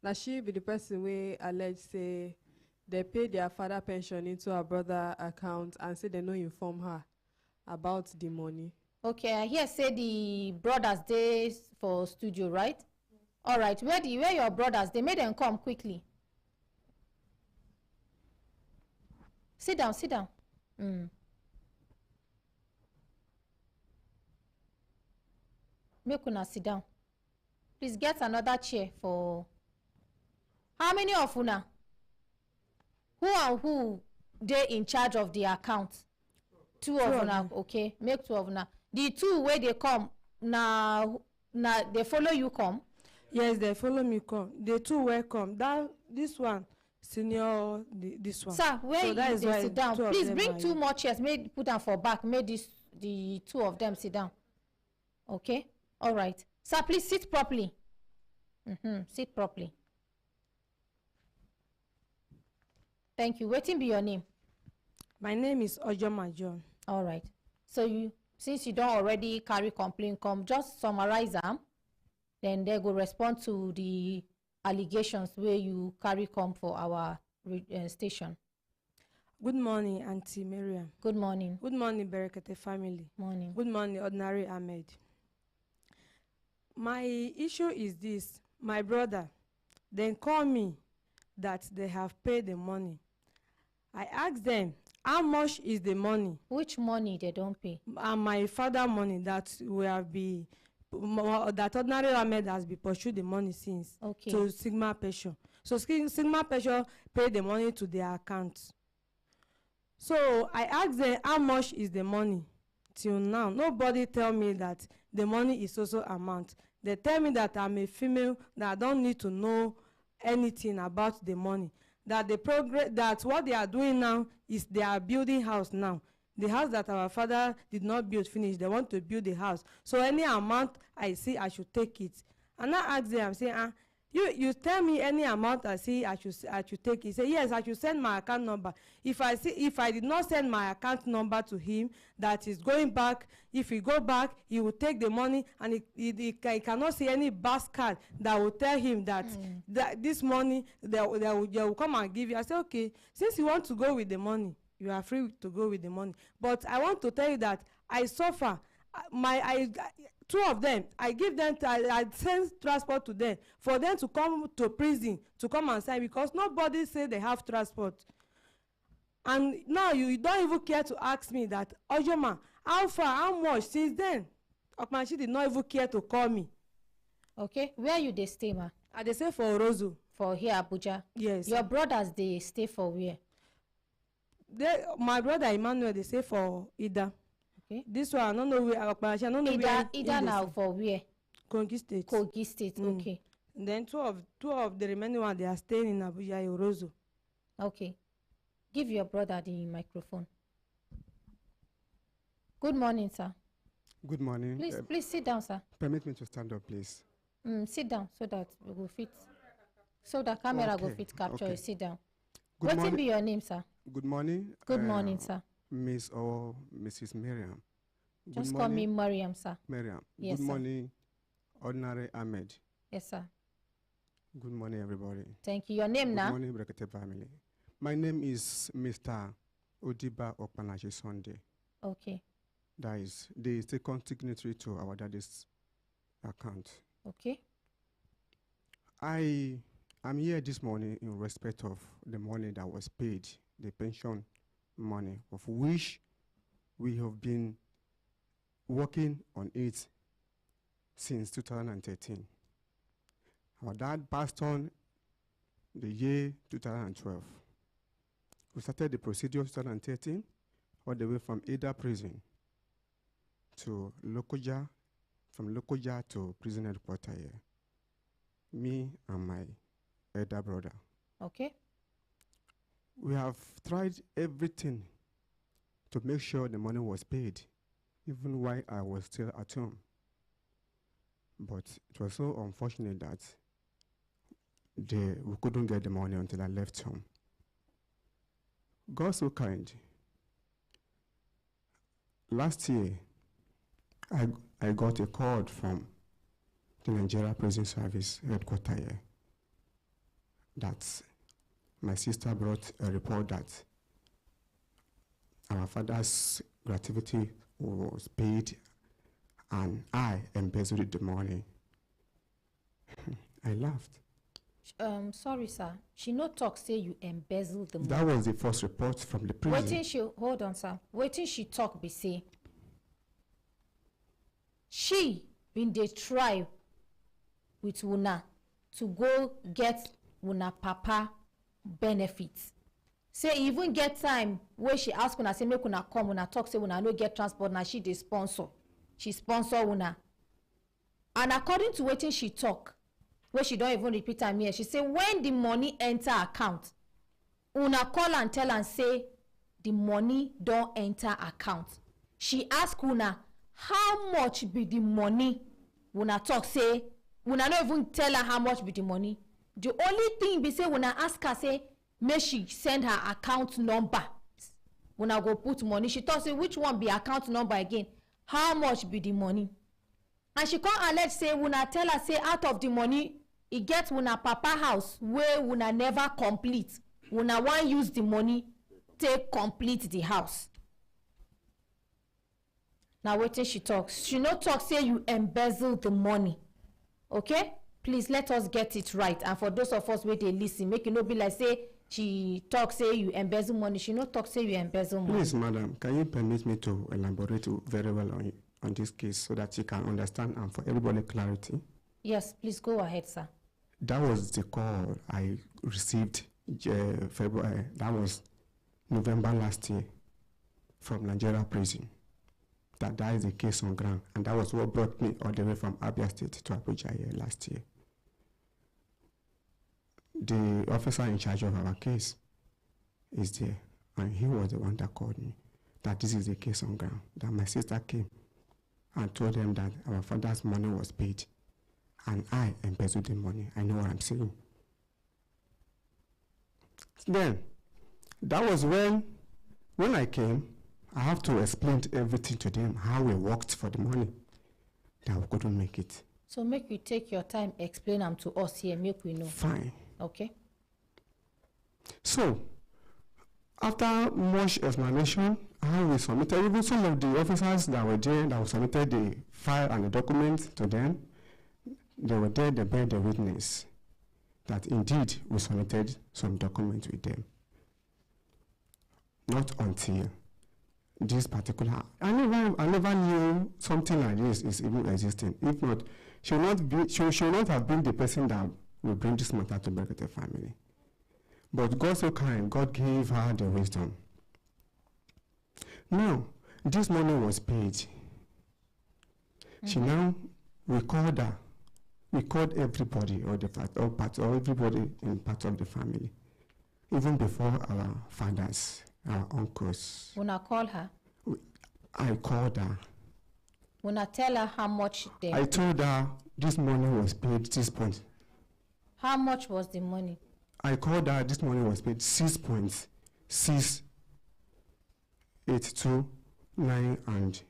Now she be the person we allege say they pay their father pension into her brother account and say they no inform her about the money. Okay, I hear say the brothers they for studio, right? All right, where your brothers? They made them come quickly. Sit down, sit down. Make una sit down. Please get another chair for. How many of una? Who and who they in charge of the account? Two of una, okay. Make two of una. The two where they come, now they follow you come. Yes, they follow me come. The two welcome. This one, senior, this one. Sir, where So that you is they why sit down? two of Please them bring are two here. more chairs. Make put them for back. Make the two of them sit down. Okay. All right. Sir, please sit properly. Sit properly. Thank you. Waiting be your name. My name is Ojoma John. All right. So since you don't already carry complaint, come just summarize them. Then they go respond to the allegations where you carry come for our station. Good morning, Auntie Miriam. Good morning. Good morning, Brekete family. Morning. Good morning, Ordinary Ahmed. My issue is this. My brother, then call me that they have paid the money. I asked them, how much is the money? Which money they don't pay? And my father money that we have been, that Ordinary Ahmed has been pursued the money since. Okay. To Sigma Pension. So Sigma Pension paid the money to their account. So I asked them, how much is the money? Till now, nobody tell me that the money is also amount. They tell me that I'm a female, that I don't need to know anything about the money. That that what they are doing now is they are building house now. The house that our father did not build finish, they want to build the house. So any amount I see, I should take it. And I ask them, I'm saying, you tell me any amount I see, I should take it. He say, yes, I should send my account number. If I did not send my account number to him, that is going back, if he go back, he will take the money, and he cannot see any basket that will tell him that, that this money, they will come and give you. I say, okay, since you want to go with the money, you are free to go with the money. But I want to tell you that I suffer. Two of them, I give them, I send transport to them for them to come to prison to come and sign, because nobody say they have transport. And now you don't even care to ask me that, Ojoma, how far, how much? Since then, Okmanshi did not even care to call me. Okay. Where you they stay, ma? They say for Orozo. For here, Abuja? Yes. Your brothers, they stay for where? My brother Emmanuel, they say for Ida. Okay. This one, I don't know where, Okmanshi, I don't know where. Ida now for where? Kogi State. Kogi State, okay. Then two of the remaining one, they are staying in Abuja, Orozo. Okay. Give your brother the microphone. Good morning, sir. Good morning. Please sit down, sir. Permit me to stand up, please. Sit down so that we go fit. So the camera go Okay, fit capture okay. you. Sit down. Good What morning. will be your name, sir? Good morning. Good morning, sir. Miss or Mrs. Miriam. Just call me Mariam, sir. Miriam. Yes, Good sir. morning, Ordinary Ahmed. Yes, sir. Good morning, everybody. Thank you. Your name Good now? morning, Brekete family. My name is Mr. Odiba Okpanachi Sunday. Okay. That is the second signatory to our daddy's account. Okay. I am here this morning in respect of the money that was paid, the pension money, of which we have been working on it since 2013. Our dad passed on the year 2012. We started the procedure 2013 all the way from Ada prison to Lokoja, from Lokoja to prison headquarters here. Me and my elder brother. Okay. We have tried everything to make sure the money was paid, even while I was still at home. But it was so unfortunate that we couldn't get the money until I left home. God so kind. Last year, I got a call from the Nigeria Prison Service headquarters here that my sister brought a report that our father's gratuity was paid and I embezzled the money. I laughed. Sorry, sir. She no talk say you embezzled the money. That was the first report from the prison. Waiting she, hold on, sir. Waiting she talk be say. She been dey try with una to go get una papa benefits. Say even get time where she ask una say make una come, una talk say una no get transport, na she dey sponsor. She sponsor una. And according to wetin she talk, where she don't even repeat am here, she say when the money enter account, una call and tell and say the money don't enter account. She ask una how much be the money. Una talk say una no even tell her how much be the money. The only thing be say una ask her say may she send her account number. Una go put money. She talk say which one be account number again? How much be the money? And she come allege say una tell her say out of the money e get una papa house where una never complete. Una wan use the money take complete the house. Now wetin she talks. She no talk say you embezzle the money. Okay? Please let us get it right. And for those of us where they listen, make it no be like say she talk say you embezzle money. She no talk say you embezzle money. Please, madam, can you permit me to elaborate very well on this case so that you can understand and for everybody clarity? Yes, please go ahead, sir. That was the call I received February. That was November last year from Nigeria prison. That is the case on ground, and that was what brought me all the way from Abia State to Abuja here last year. The officer in charge of our case is there, and he was the one that called me that this is the case on ground. That my sister came and told them that our father's money was paid, and I embezzled the money. I know what I'm saying. Then, that was when I came. I have to explain everything to them, how we worked for the money, that we couldn't make it. So make you take your time, explain them to us here, make we know. Fine. Okay. So, after much explanation, how we submitted, even some of the officers that were there, that we submitted the file and the document to them, they were there, they bear the witness that indeed we submitted some documents with them. Not until this particular, I never knew something like this is even existing. If not, she will not have been the person that will bring this matter to Brekete family. But God so kind, God gave her the wisdom. Now, this money was paid. She now, we called her. We called everybody, or everybody in part of the family, even before our fathers. Our uncles. Una call her? I called her. Una tell her how much they... I told her this money was paid 6 points. How much was the money? I called her, this money was paid 6.6829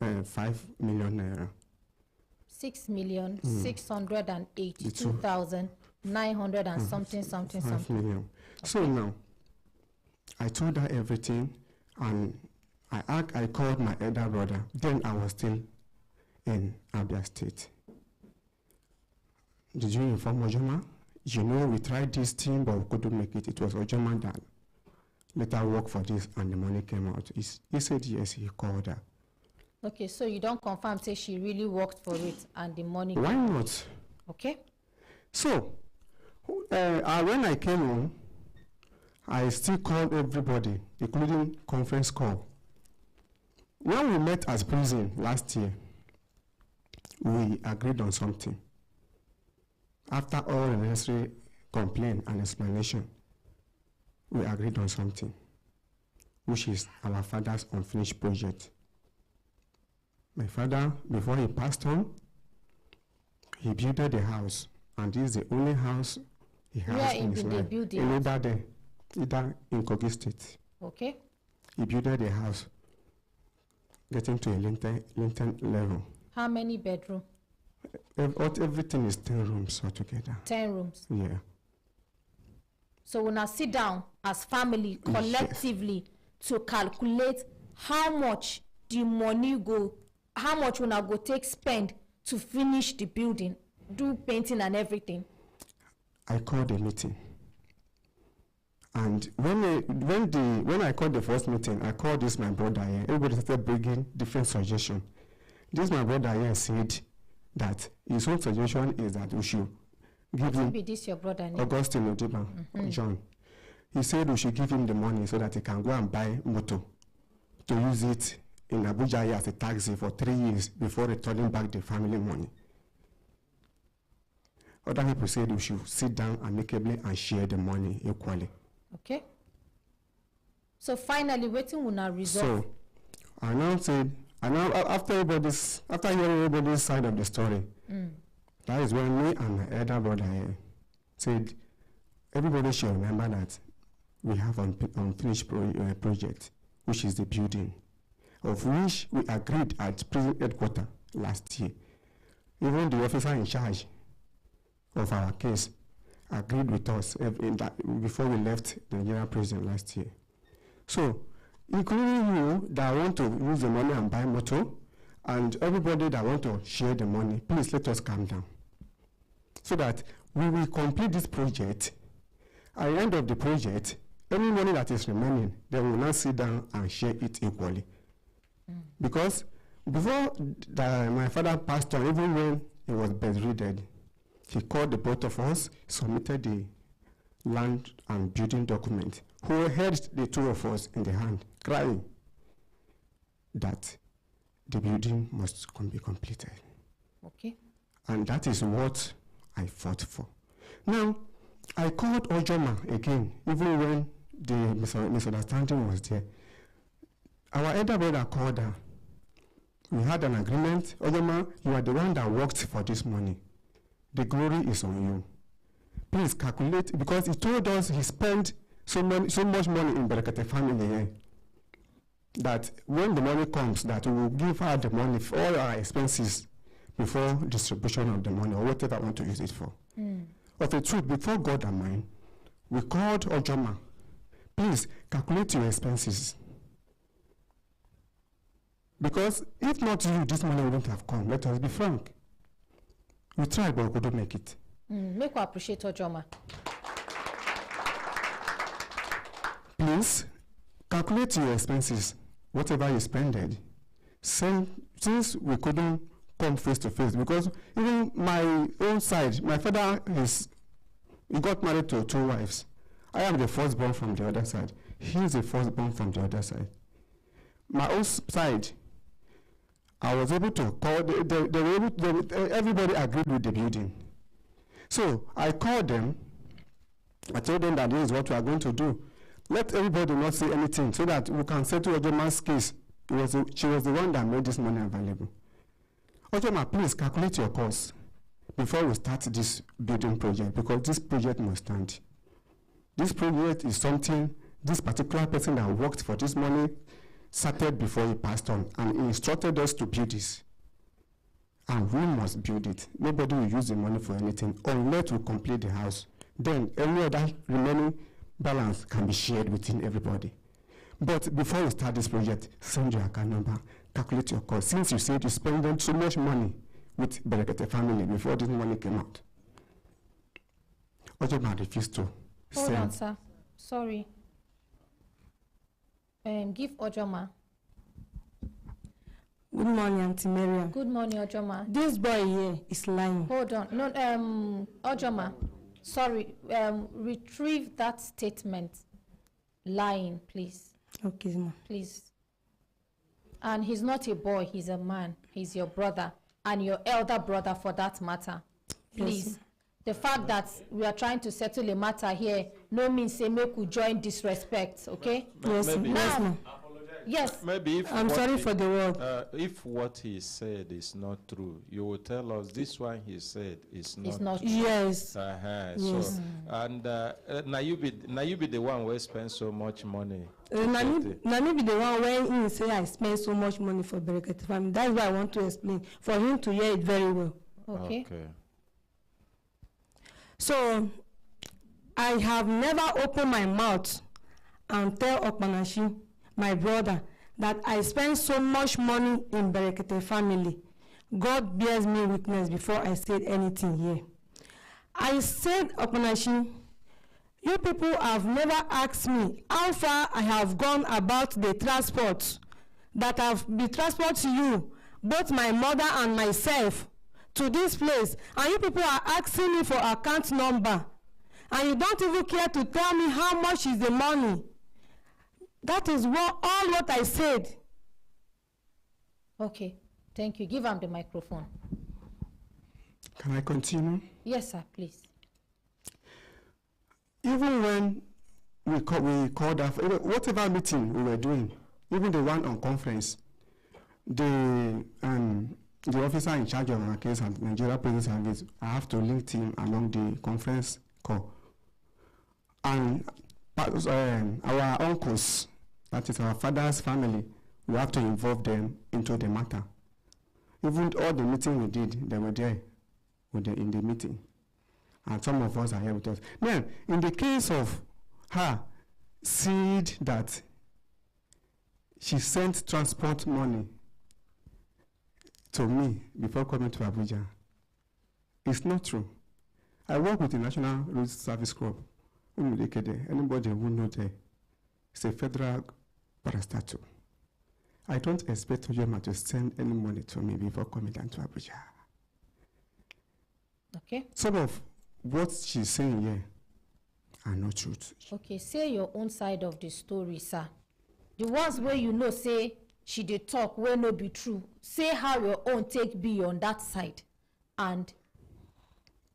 and 5 million naira. 6,682,900 and something. 5 million. Okay. So now, I told her everything, and I called my elder brother. Then I was still in Abia State. Did you inform Ojoma? You know, we tried this thing, but we couldn't make it. It was Ojoma that let her work for this, and the money came out. He said yes, he called her. Okay, so you don't confirm, say she really worked for it, and the money... Why not? Okay. So, when I came home, I still called everybody, including conference call. When we met as prison last year, we agreed on something. After all the necessary complaint and explanation, we agreed on something, which is our father's unfinished project. My father, before he passed on, he built a house, and this is the only house he has in his life. Either in Kogi State. Okay. He built a house, getting to a lintel level. How many bedrooms? Everything is 10 rooms altogether. 10 rooms. Yeah. So when I sit down as family collectively to calculate how much the money go, how much when I go take spend to finish the building, do painting and everything. I called a meeting. And when I called the first meeting, I called this my brother here. Everybody started bringing different suggestions. This my brother here said that his own suggestion is that we should give him. Maybe this your brother name? Augustine Odiba, John. He said we should give him the money so that he can go and buy motor to use it in Abuja as a taxi for 3 years before returning back the family money. Other people said we should sit down amicably and share the money equally. Okay. So finally, waiting will now resolve. So I now said, after hearing everybody's side of the story, that is when me and my elder brother here said, everybody should remember that we have an unfinished project, which is the building, of which we agreed at prison headquarters last year. Even the officer in charge of our case agreed with us before we left the Nigerian prison last year. So, including you that want to use the money and buy motor, and everybody that want to share the money, please let us calm down. So that we will complete this project. At the end of the project, any money that is remaining, they will now sit down and share it equally. Because before my father passed on, even when he was bedridden, he called the both of us, submitted the land and building document, who held the two of us in the hand, crying that the building must be completed. Okay. And that is what I fought for. Now, I called Ojoma again, even when the misunderstanding was there. Our elder brother called her. We had an agreement. Ojoma, you are the one that worked for this money. The glory is on you. Please calculate, because he told us he spent so much money in Brekete family here, that when the money comes, that we will give her the money for all our expenses before distribution of the money or whatever I want to use it for. Of the truth, before God and mine, we called Ojoma. Please calculate your expenses. Because if not you, this money wouldn't have come. Let us be frank. We tried, but we couldn't make it. Make we appreciate Ojoma. Please calculate your expenses, whatever you spended. Since we couldn't come face to face, because even my own side, my father he got married to 2 wives. I am the firstborn from the other side. He is the firstborn from the other side. My own side, I was able to call, everybody agreed with the building. So I called them, I told them that this is what we are going to do. Let everybody not say anything so that we can settle Ojoma's case. She was the one that made this money available. Ojoma, please calculate your costs before we start this building project, because this project must stand. This project is something this particular person that worked for this money started before he passed on, and he instructed us to build this. And we must build it. Nobody will use the money for anything unless we complete the house. Then any other remaining balance can be shared within everybody. But before we start this project, send your account number, calculate your cost. Since you said you spent so much money with Brekete family before this money came out. Ojoma refused to Hold send. on, sir. Sorry. Give Ojoma. Good morning, Auntie Maria. Good morning, Ojoma. This boy here is lying. Hold on. No, Ojoma. Sorry. Retrieve that statement. lying, please. Okay, ma. Please. And he's not a boy, he's a man. He's your brother and your elder brother for that matter. Please. Yes. The fact that we are trying to settle a matter here no means say make we join disrespect, okay? Yes, Maybe- yes, ma. Yes. Maybe if I'm what sorry he- for the word. If what he said is not true, you will tell us this one he said is not. It's not true. Yes. Uh-huh. Yes. So, and now you be the one where spend so much money. Na me be the one when he say I spend so much money for Brekete family. That's why I want to explain for him to hear it very well. Okay. So I have never opened my mouth and tell Okpanashi, my brother, that I spend so much money in Brekete family. God bears me witness before I said anything here. I said, Okpanashi, you people have never asked me how far I have gone about the transport that have been transport to you, both my mother and myself, to this place, and you people are asking me for account number, and you don't even care to tell me how much is the money. That is all what I said. Okay. Thank you. Give him the microphone. Can I continue? Yes, sir, please. Even when we called up, whatever meeting we were doing, even the one on conference, the officer in charge of our case and Nigeria Prison Service, I have to link him among the conference call. And our uncles, that is our father's family, we have to involve them into the matter. Even all the meeting we did, they were there in the meeting. And some of us are here with us. Then, in the case of her, said that she sent transport money to me before coming to Abuja. It's not true. I work with the National Road Service Corps. Brekete. Anybody who knows there, it's a federal parastatal. I don't expect Ojema to send any money to me before coming down to Abuja. Okay. Some of what she's saying here are not truth. Okay, say your own side of the story, sir. The ones where you know say she did talk where no be true. Say how your own take be on that side. And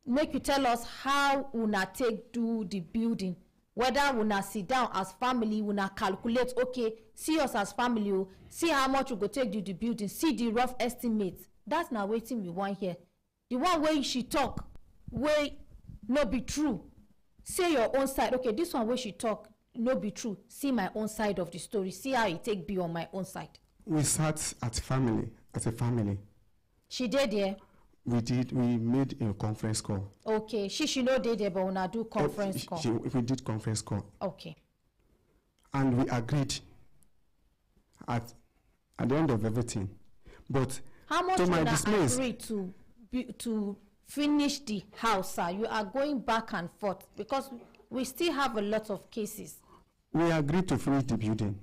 make you tell us how una take do the building. Whether una sit down as family, una calculate, okay, see us as family, oh, see how much we go take do the building, see the rough estimate. That's now waiting we want here. The one where she talk, where no be true. Say your own side. Okay, this one where she talk, no be true. See my own side of the story. See how it take be on my own side. We sat as a family. She did there. We made a conference call. Okay, she know did there, but una do conference call. We did conference call. Okay. And we agreed at the end of everything. But how much to my una dismays, agree to finish the house, sir? You are going back and forth because we still have a lot of cases. We agreed to finish the building.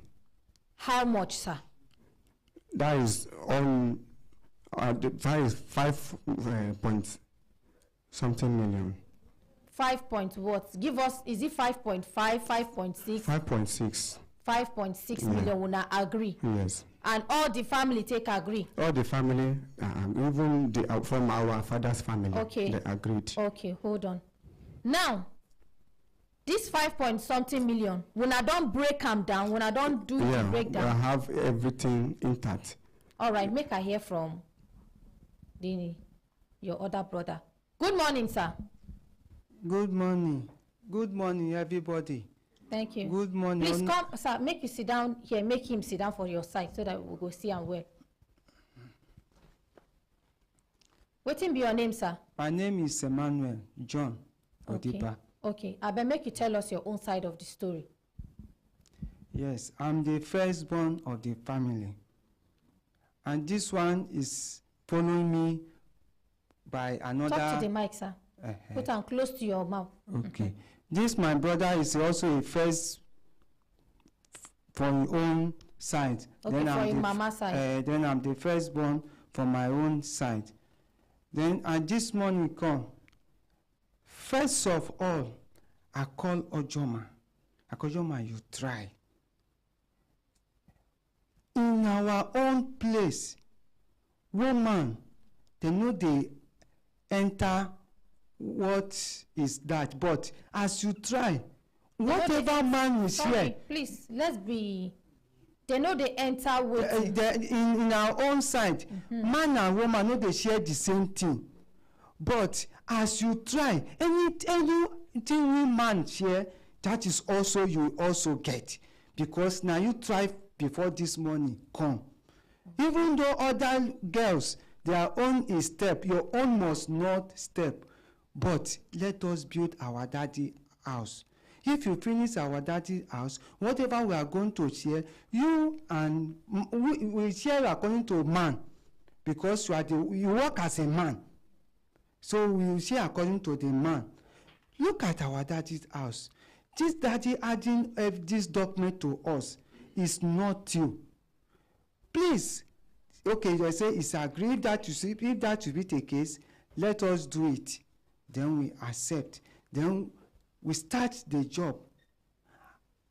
How much, sir? That is on that is 5 point something million. 5 point what? Give us, is it 5.5, 5.6? 5.6. 5.6 million, una agree? Yes. And all the family take agree? All the family, even from our father's family, okay, they agreed. Okay, hold on. Now, this 5 point something million, when I don't break them down, when I don't do the breakdown. I have everything intact. All right, make I hear from your other brother. Good morning, sir. Good morning. Good morning, everybody. Thank you. Good morning. Please come, sir, make you sit down here. Make him sit down for your side so that we'll go see him well. What be your name, sir? My name is Emmanuel John Okay. Odipa. Okay. I bet make you tell us your own side of the story. Yes, I'm the firstborn of the family. And this one is following me by another. Talk to the mic, sir. Put on close to your mouth. Okay. This, my brother, is also a first from your own side. Okay, then for your mama side. Then I'm the firstborn from my own side. Then this morning come. First of all, I call Ojoma Akojoma, you try. In our own place, woman, they know they enter what is that. But as you try, whatever man is here. Please, let's be. They know they enter with. In our own side, man and woman know they share the same thing. But as you try, anything we man share, that is also you also get. Because now you try before this money come. Even though other girls, their own is step, your own must not step. But let us build our daddy house. If you finish our daddy house, whatever we are going to share, you and we share according to man, because you work as a man. So we will share according to the man. Look at our daddy's house. This daddy adding this document to us is not you. Please, okay, they say it's agreed that if that should be the case, let us do it. Then we accept. Then we start the job.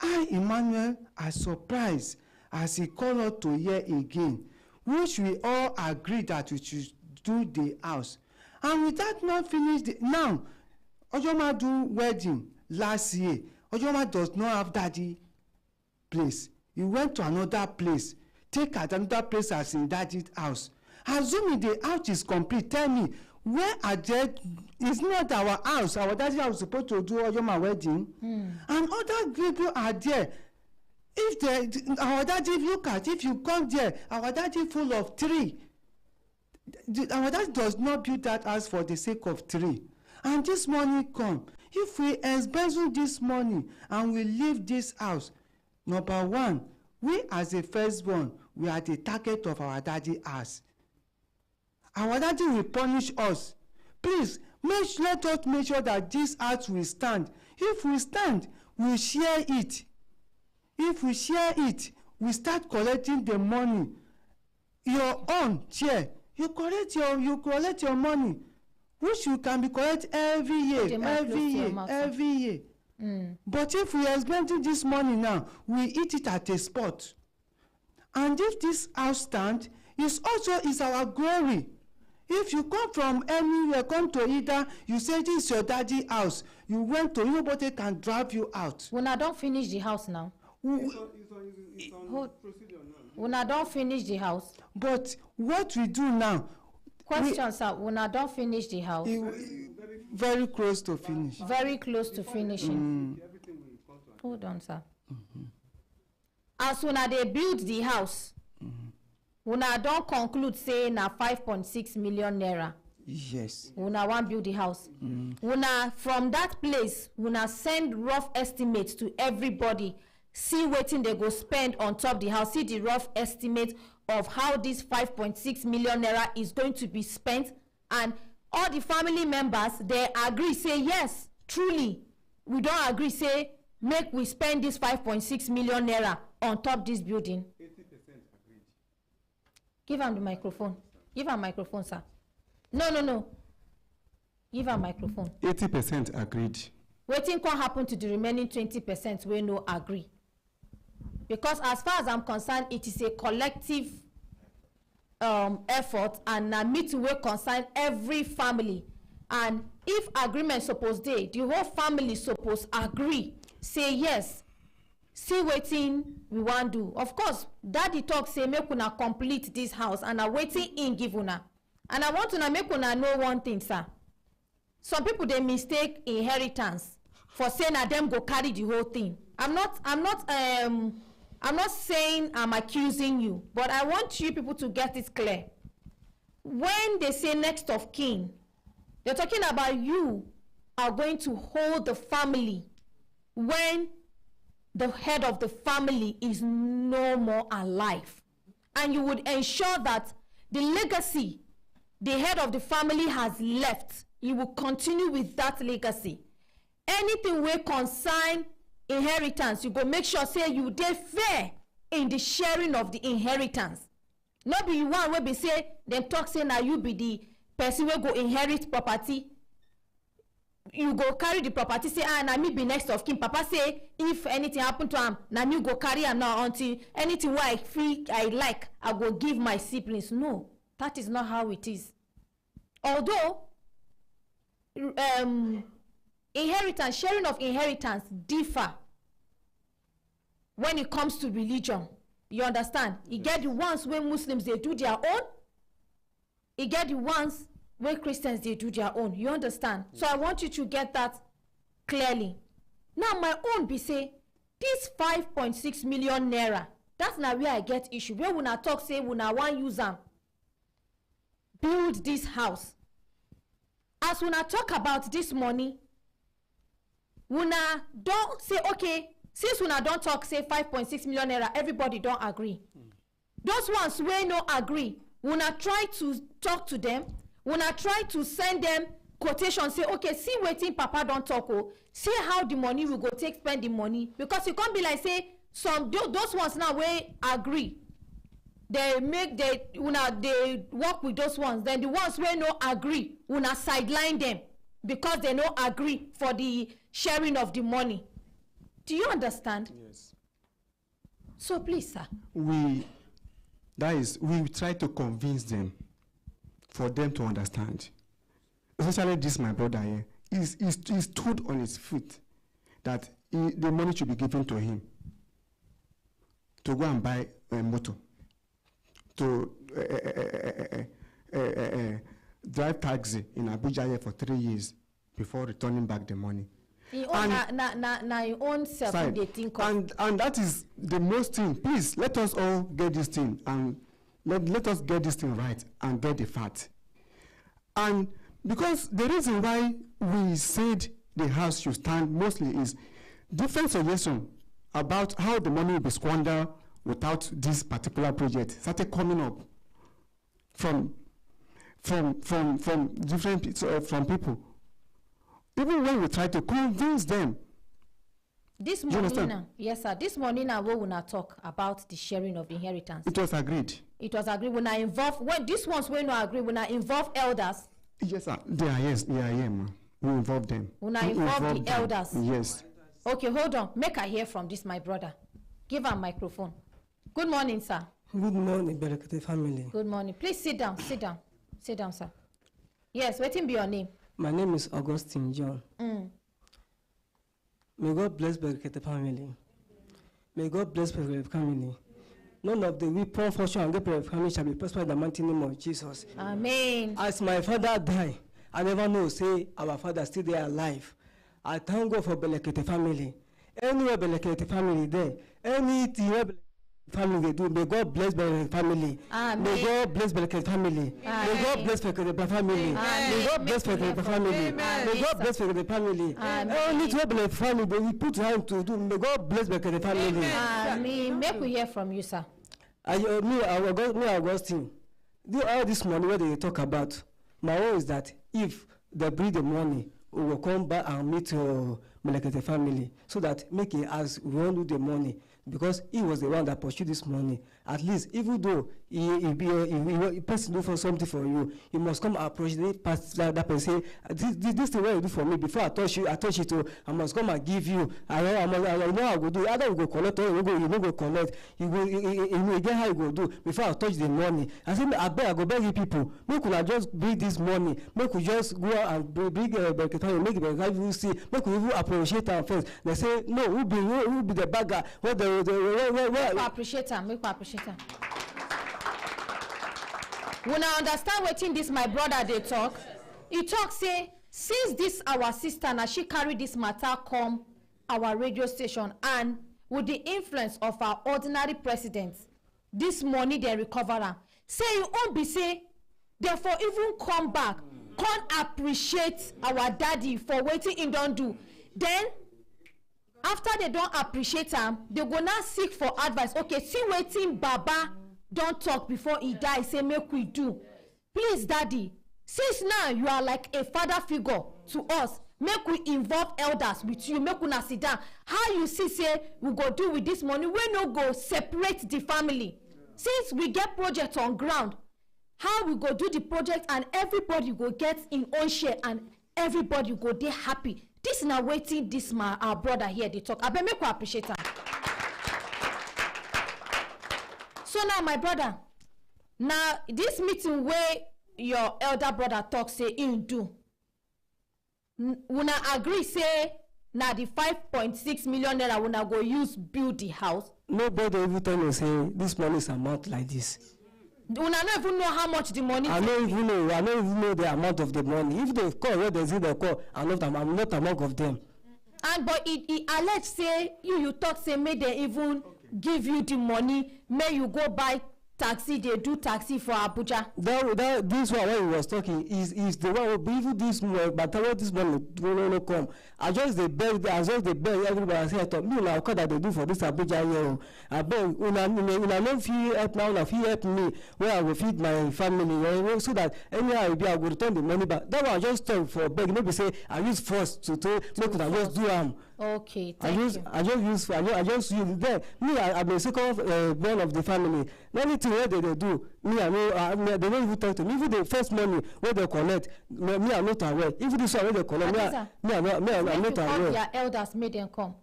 I, Emmanuel, are surprised as he called us to hear again, which we all agree that we should do the house. And with that not finished, now, Ojoma do wedding last year. Ojoma does not have daddy place. He went to another place. Take another place as in daddy's house. Assuming the house is complete, tell me, where are they? It's not our house. Our daddy house supposed to do Ojoma wedding. And other people are there. If our daddy, look at, if you come there, our daddy full of tree. Our daddy does not build that house for the sake of tree. And this money come. If we embezzle this money and we leave this house, number one, we as a firstborn, we are the target of our daddy house. Our daddy will punish us. Please, let us make sure that this house will stand. If we stand, we share it. If we share it, we start collecting the money. Your own share, you collect your money, which you can be collect every year, every year. But if we are spending this money now, we eat it at a spot. And if this house stand, is our glory. If you come from anywhere, come to Ida, you say this is your daddy house. You went to, nobody can drive you out. When I don't finish the house now. When I don't finish the house. But what we do now. Question, sir. When I don't finish the house. Very close to finish. Very close to finishing. Hold on, sir. As when they build the house. When I don't conclude say na 5.6 million naira. Yes. When I want build the house. When I from that place, when I send rough estimates to everybody, see what they go spend on top the house, see the rough estimate of how this 5.6 million naira is going to be spent, and all the family members, they agree, say yes, truly, we don't agree, say make we spend this 5.6 million naira on top this building. 80% agreed. Give him the microphone. Give him microphone, sir. No. Give him microphone. 80% agreed. Waiting can happen to the remaining 20% we no agree. Because as far as I'm concerned, it is a collective effort, and me to work concern every family. And if agreement suppose the whole family suppose agree, say yes, see waiting we want do. Of course, daddy talk say make una complete this house, and I waiting in give una. And I want to make una know one thing, sir. Some people they mistake inheritance for saying that them go carry the whole thing. I'm not saying I'm accusing you, but I want you people to get it clear. When they say next of kin, they're talking about you are going to hold the family when the head of the family is no more alive. And you would ensure that the legacy the head of the family has left, you will continue with that legacy. Anything will concern inheritance, you go make sure say you dey fair in the sharing of the inheritance. Not be one wey be say them talk say na you be the person wey go inherit property. you go carry the property, say na me be next of kin. Papa say if anything happen to am, na me go carry am now until anything wey I like, I go give my siblings. No, that is not how it is. Although inheritance, sharing of inheritance differ when it comes to religion. You understand? You get the ones where Muslims they do their own. You get the ones where Christians they do their own. You understand? So I want you to get that clearly. Now my own be say this 5.6 million naira. That's now where I get issue. Where when I talk say when I want use them build this house. As when I talk about this money, when I don't say okay. Since when I don't talk, say 5.6 million naira, everybody don't agree. Those ones where no agree, when I try to talk to them, when I try to send them quotation, say, okay, see waiting, Papa don't talk, oh, see how the money will go take spend the money. Because you can't be like, say, those ones now where agree. They work with those ones. Then the ones where no agree, when I sideline them because they no agree for the sharing of the money. Do you understand? Yes. So please, sir. We try to convince them for them to understand. Especially this, my brother here, he stood on his feet that the money should be given to him to go and buy a motor, to drive taxi in Abuja here for 3 years before returning back the money. Your own self they think of. And that is the most thing. Please let us all get this thing and let us get this thing right and get the fact. And because the reason why we said the house should stand mostly is different suggestion about how the money will be squandered without this particular project started coming up from different from people. Even when we try to convince them. This morning now, yes sir, this morning now we will not talk about the sharing of inheritance. It was agreed. It was agreed when I involve, when these ones will not agree, when I involve elders. Yes sir, they are here, ma. We involve them. When I involve the elders. Yes. Okay, hold on. Make I hear from this, my brother. Give her microphone. Good morning, sir. Good morning, Brekete family. Good morning. Please sit down, sit down. Sit down, sir. Yes, what be your name? My name is Augustine John. May God bless Brekete family. May God bless Brekete family. None of the weapon, fortune, and Brekete family shall be prospered in the mighty name of Jesus. Amen. As my father died, I never know, say, our father still there alive. I thank God for Brekete family. Anywhere Brekete family there, anything family they do, may God bless Brekete family. Amen. May God bless Brekete family. Amen. May God bless Brekete family. Amen. May God bless Brekete family. May God bless Brekete family. Only to Brekete family, but we put hand to do. May God bless Brekete family. Amen. Make we hear from you, sir. Me, Augustine, all this money what they talk about, my own is that if they bring the money, we will come back and meet Brekete family so that make it as we won't do the money. Because he was the one that pursued this money. At least, even though he person do for something for you, you must come approach that person. Say, this thing what you do for me before I touch it. I must come and give you. I know I go do. Either we go collect or you no go collect. You get how you go do before I touch the money. I say, I go beg you people. Make we just bring this money. Make we just go out and bring Brekete. Make Brekete see. Make we even appreciate them first. They say, no, who be the bagger? What the Make we appreciate him. Make we appreciate him. When I understand what in this my brother they talk, he talk say since this our sister now she carry this matter come our radio station and with the influence of our ordinary president, this money they recover am. Say you won't be say therefore even come back, can't appreciate our daddy for waiting he don't do. Then after they don't appreciate him, they go now seek for advice. Okay, see waiting Baba don't talk before he die. Say make we do. Please, daddy, since now you are like a father figure to us, make we involve elders with you. Make una sit down. How you see say we go do with this money? We no go separate the family. Since we get project on ground, how we go do the project and everybody go get in own share and everybody go dey happy. This na wetin this our brother here dey talk. Abeg make we appreciate am. So now my brother, now this meeting where your elder brother talk say him do, una agree say na the 5.6 million naira una go use build the house? Nobody even tell me say this money is amount like this. Una no even know how much the money. I don't even know the amount of the money. If they call, where they see the call, I'm not among of them. And but he allege say you talk say may they even give you the money, may you go buy taxi, they do taxi for Abuja. This one when he was talking is the one even this money, but this money no come. I just they beg everybody. I say I thought me now that they do for this Abuja here. I beg una no feel help now, una feel help me where I will feed my family, so that anyhow I will return the money back. That one I just talk for beg. Maybe say I use force to make it. I just do Okay, I just use then me I be second born of the family. Anything where they do, me I know they don't even talk to me. Even the first money where they collect, me I not aware. Even this one where they collect, me I'm not aware. Their elders made them come.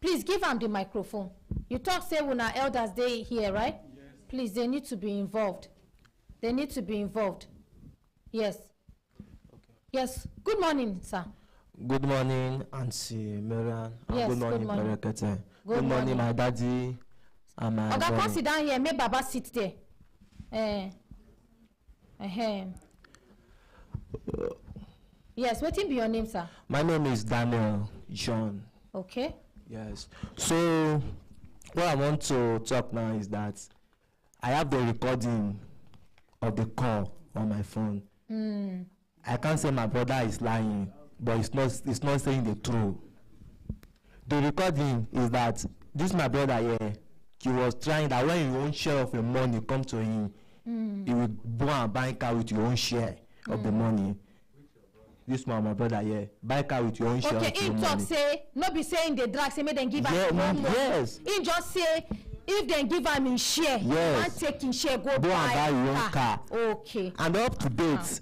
Please give them the microphone. You talk say when our elders they here, right? Yes. Please, they need to be involved. They need to be involved. Yes. Okay. Yes. Good morning, sir. Good morning, Auntie Marian. Yes, good morning, Brekete. Good morning, my daddy and my Oga, come sit down here. Make Baba sit there. Yes, what be your name, sir? My name is Daniel John. Okay. Yes. So, what I want to talk now is that I have the recording of the call on my phone. I can't say my brother is lying, but it's not saying the truth. The recording is that this my brother here, he was trying that when your own share of your money come to him, he will go and buy car with your own share of the money. This one, my brother here, buy car with your own share of your money. Okay, he talk say, not be saying the drag, say make them give him money. Yes. He just say, if they give him in share, yes, and take in share, go and buy your own car. Okay. And up to date,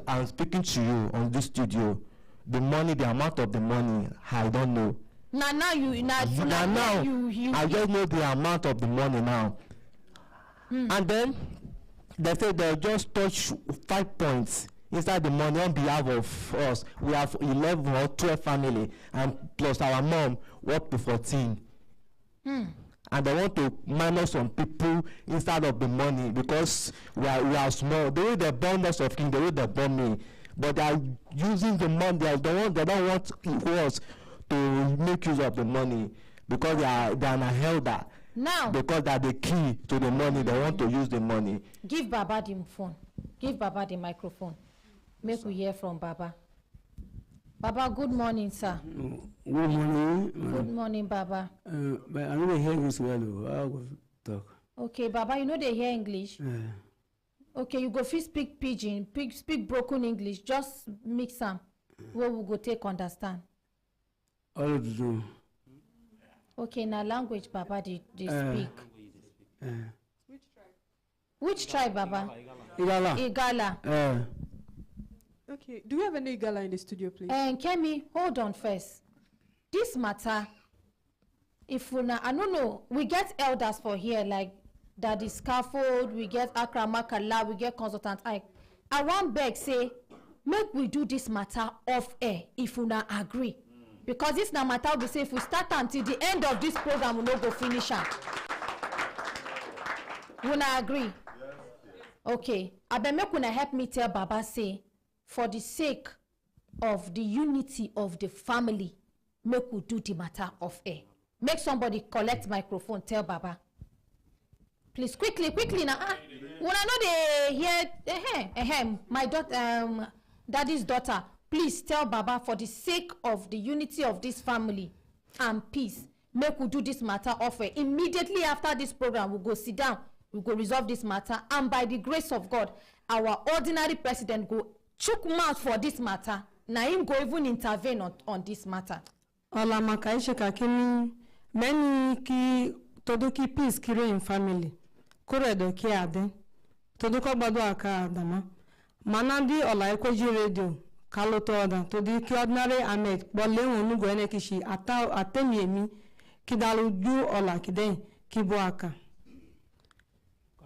I'm speaking to you on this studio. The money, the amount of the money, I don't know. Now you I just know the amount of the money now. And then they say they just touch 5 points inside the money on behalf of us. We have 11 or 12 family, and plus our mom up to 14. And they want to minus some people inside of the money because we are small. The way they burn us of king, the way they burn me, but they are using the money. They don't want us to make use of the money because they are an elder. Now, because they are the key to the money, they want to use the money. Give Baba the phone. Give Baba the microphone. Make we hear from Baba. Baba, good morning, sir. Good morning. Good morning, Baba. But I don't hear English well. I will talk. Okay, Baba, you know they hear English. Okay, you go fit speak pidgin, speak broken English. Just mix them. What we go take understand. All of them. Okay, now language, Baba, they speak. Which tribe, Baba? Igala. Okay, do we have any Igala in the studio, please? Kemi, hold on first. This matter, if we I don't know, we get elders for here, like Daddy Scaffold, we get Akra Makala, we get Consultant Ike. I want beg say, make we do this matter off air if we not agree. Because this na matter we say if we start until the end of this program, we no go finish am. We not agree? Okay, I bet make una help me tell Baba say, for the sake of the unity of the family, make we do the matter of air. Make somebody collect microphone, tell Baba. Please, quickly now. When I know they hear, my daughter, daddy's daughter, please tell Baba for the sake of the unity of this family and peace, make we do this matter of air. Immediately after this program, we'll go sit down, we'll go resolve this matter, and by the grace of God, our ordinary president go chook mouth for this matter. Na him go even intervene on this matter. Ola makaisha kakini many ki todoki peace kire in family. Kore do ki ade. Todoko gbado aka adama. Manandi ola ekoji radio. kalotoda to the ordinary amet bolle onu go ene kishi atemi emi kidalu ju ola kiden kiboaka.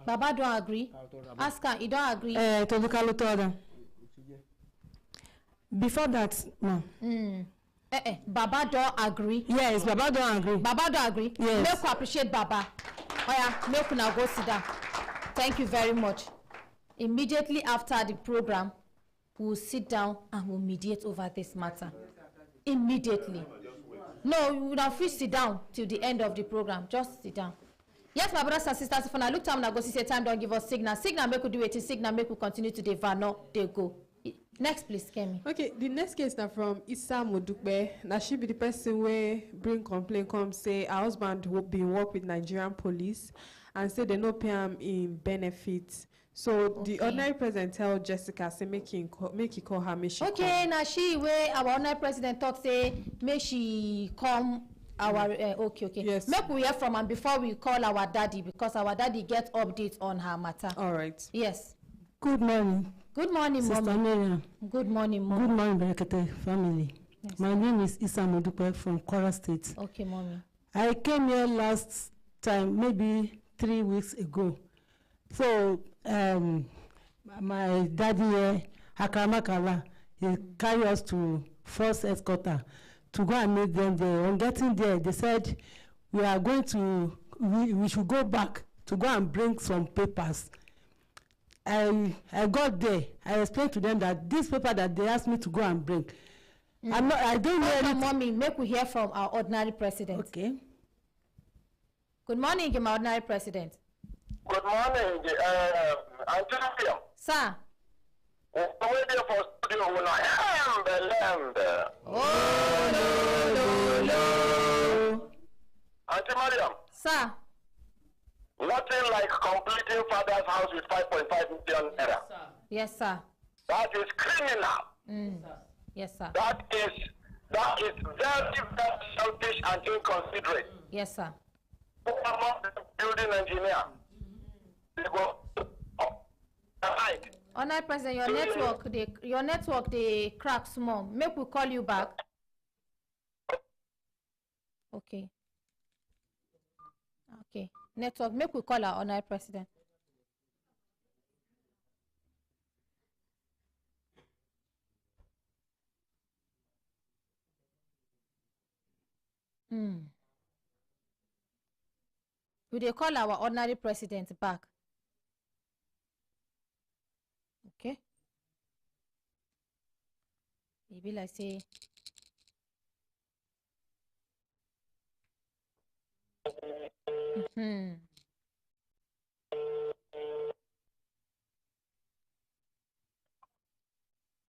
Baba don't agree. Ask her, he don't agree. To the kalotoda. Before that, no. Baba don't agree. Yes, Baba don't agree. Baba don't agree. Yes. Make we appreciate Baba. Oh yeah, make we now go sit down. Thank you very much. Immediately after the program, we'll sit down and we'll mediate over this matter. Immediately. No, we will not sit down till the end of the program. Just sit down. Yes, my brothers and sisters, if I look time, I go see say time don't give us signal. Signal make we do it. Signal make we continue to the no, they go. Next, please, Kemi. Okay, the next case now from Issa Modukbe. Now she be the person where bring complaint come say her husband will be work with Nigerian police and say they no pay him in benefits. So the ordinary president tell Jessica say make he call her, make she okay, come. now she where our ordinary president talk say make she come our okay. Yes. Make we hear from her before we call our daddy because our daddy get updates on her matter. All right. Yes. Good morning. Good morning, Sister Mom. Miriam. Good morning, Mom. Good morning, Brekete family. Yes. My name is Issa Modupe from Kwara State. Okay, Mommy. I came here last time, maybe 3 weeks ago. So, my daddy here, Akaramakala, he carried us to first headquarters to go and meet them there. On getting there, they said, we are going to, we should go back to go and bring some papers. I got there. I explained to them that this paper that they asked me to go and bring, I don't know anything. Mommy, make we hear from our ordinary president. Okay. Good morning, my ordinary president. Good morning, Auntie Miriam. Sir. We're waiting for studio when I am the land. Oh, no. Auntie Miriam. Sir. Nothing like completing father's house with 5.5 million naira. Yes, sir. That is criminal. Yes, sir. That is very, very selfish and inconsiderate. Yes, sir. Building engineer. They go right. Honored President, your network they crack small. Make we call you back. Okay. Okay. Network, make we call our honored president. We dey call our ordinary president back. Okay. Maybe like say.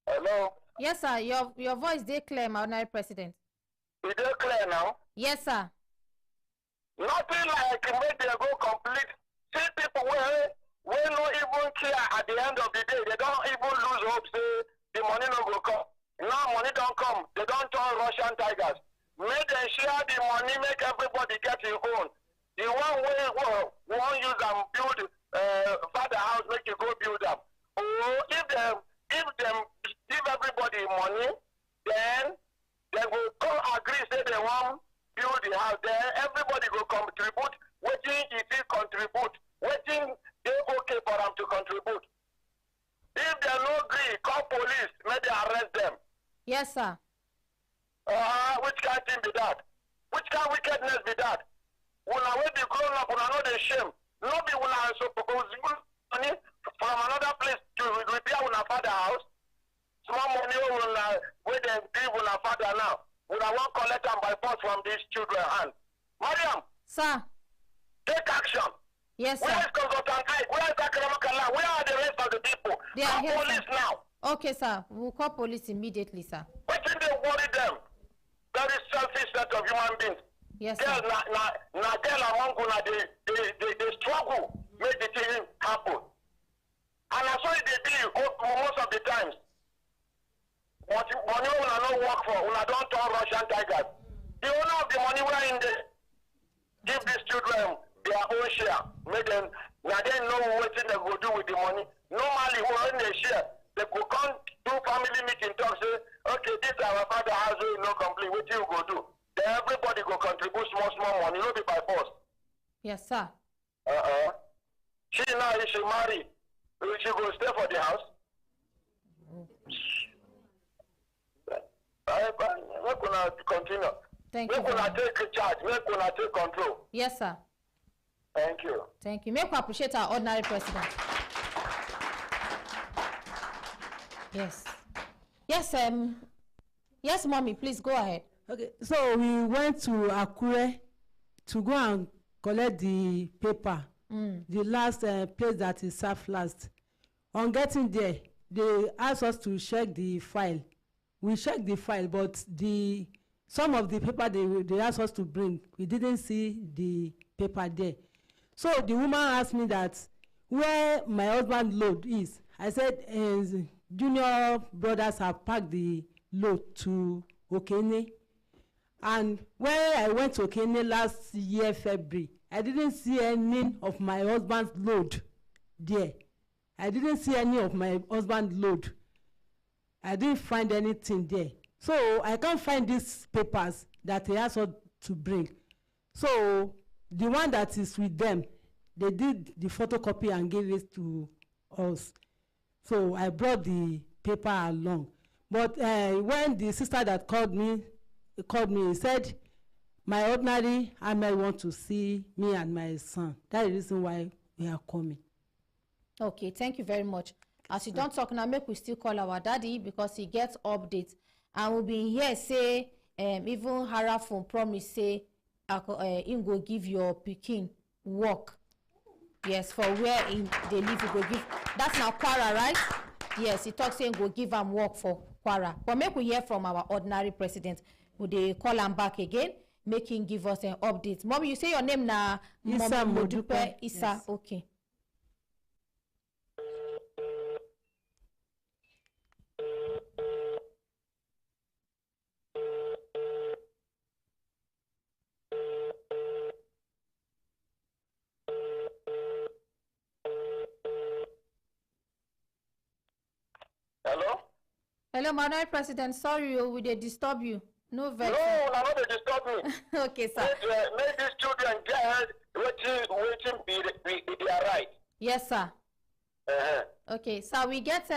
Hello? Yes, sir. Your voice dey clear, my ordinary president. Is it clear now? Yes, sir. Nothing like make them go complete. See people where no even care at the end of the day. They don't even lose hope. Say the money no go come. Now money don't come. They don't turn Russian tigers. Make them share the money. Make everybody get his own. The one way won't use and build father house. Make you go build up. Oh, if them give everybody money, then they will come agree. Say they want build the house. Then everybody will contribute. Waiting if he contribute. Waiting they okay for them to contribute. If they no agree, call police. May they arrest them. Yes, sir. Which kind of thing be that? Which kind of wickedness be that? When I will be grown up, when I know the shame. Nobody will also propose money from another place to repair on a father house. Small money will where they give on a father now. When I won't collect them by force from these children hand. Mariam. Sir. Take action. Yes, sir. Where is Consultant Ike? Where is Akaramakala? Where are the rest of the people? They are here, police sir. now. Okay, sir. We'll call police immediately, sir. What did they worry them? Very selfish set of human beings. Yes, girl, sir. girl among una they struggle make the thing happen. And I saw it they be most of the times. But money una no work for, una don't turn Russian tigers. The owner of the money were in there. Give these children their own share. Make them now they know what they go do with the money. Normally when they share, they could come do family meeting, talk, say, okay, this our father has no complaint, what you go do? Then everybody go contribute small money, not be by force. Yes, sir. She now, if she marry, she go stay for the house. We're gonna continue. Thank you. We're gonna take charge. We're gonna take control. Yes, sir. Thank you. Thank you. Make we appreciate our ordinary president. Yes. Yes, yes, mommy, please go ahead. Okay, so we went to Akure to go and collect the paper, the last place that is served last. On getting there, they asked us to check the file. We checked the file, but some of the paper they asked us to bring, we didn't see the paper there. So the woman asked me that where my husband's load is. I said junior brothers have packed the load to Okene. And when I went to Okene last year, February, I didn't see any of my husband's load there. I didn't see any of my husband's load. I didn't find anything there. So I can't find these papers that they asked us to bring. So the one that is with them, they did the photocopy and gave it to us. So I brought the paper along. But when the sister that called me, he said, my ordinary Ahmed want to see me and my son. That is the reason why we are coming. Okay, thank you very much. As you don't talk now, make we still call our daddy because he gets updates. And we'll be here say, even Harafon promise say, him go give your pikin work. Yes, for where they live, he go give. That's now Kwara, right? Yes, he talks saying go give him work for Kwara. But make we hear from our ordinary president. Would they call him back again? Make him give us an update. Mommy, you say your name now? Isa Modupe. Isa, yes. Okay. Hello? Hello, Madam President. Sorry, we did disturb you. No, no, not they disturb me. Okay, sir. Make these children get waiting be their right. Yes, sir. Okay, so we get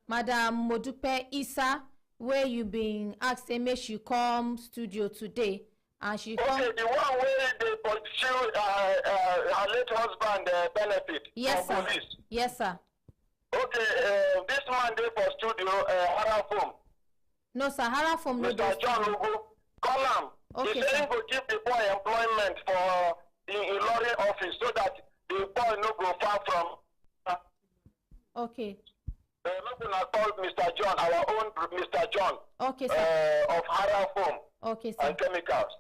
Madam Modupe Isa, where you been asked make she come studio today, and she come. Okay, the one where they pursue her late husband benefit. Yes, sir. Police. Yes, sir. Okay, this man there for studio, Harafom. No, sir, Harafom no. Mr. John Ugu, call him. Okay, he said he will give the boy employment for in lorry office so that the boy no go far from. Okay. Not gonna call Mr. John, our own Mr. John. Okay, sir. Of Harafom. Okay, sir. And chemicals.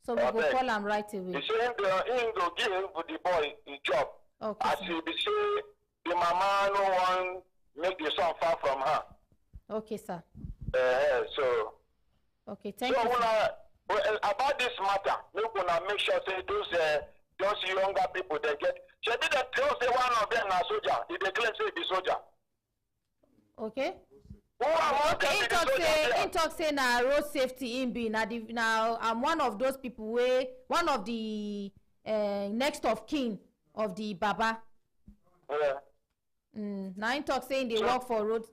So we will call him right away. He said he will give the boy a job. Okay. As he be say the mama no one make the son far from her. Okay, sir. So. Okay, thank you. About this matter, we're gonna make sure say those younger people they get. Should be the close say one of them a soldier. If they claim say be soldier. Okay. Okay. He talk say na road safety in be now I'm one of those people where one of the next of kin of the Baba. Yeah. Now he talk saying they work for road.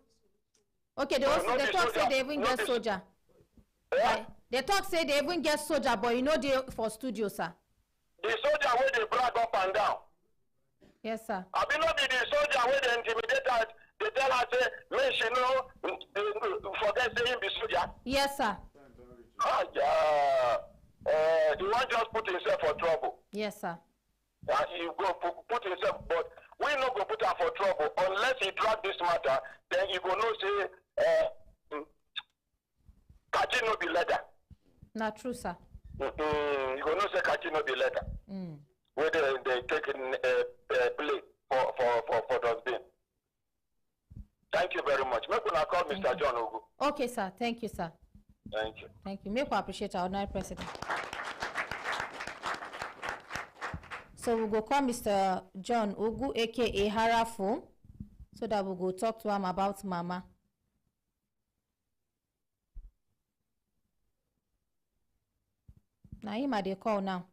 Okay, they talk say they even get soldier. Yeah. They talk say they even get soldier, but you know they for studio, sir. The soldier where they brag up and down. Yes, sir. I be not be the soldier where they intimidate her. They tell her say, "Man, she know forget saying be soldier." Yes, sir. He won't just put himself for trouble. Yes, sir. He go put himself, but we no go put her for trouble unless he drag this matter. Then you go know say, catching no be leather. Not true, sir. You go know say catching no be leather. Where they taking play for dustbin. Thank you very much. Make una call Mr. John Ugu. Okay, sir. Thank you, sir. Thank you. Thank you. Make we appreciate our ordinary president. So we go call Mr. John Ugu, aka Harafo. so that we go talk to am about mama. Na him I dey call now.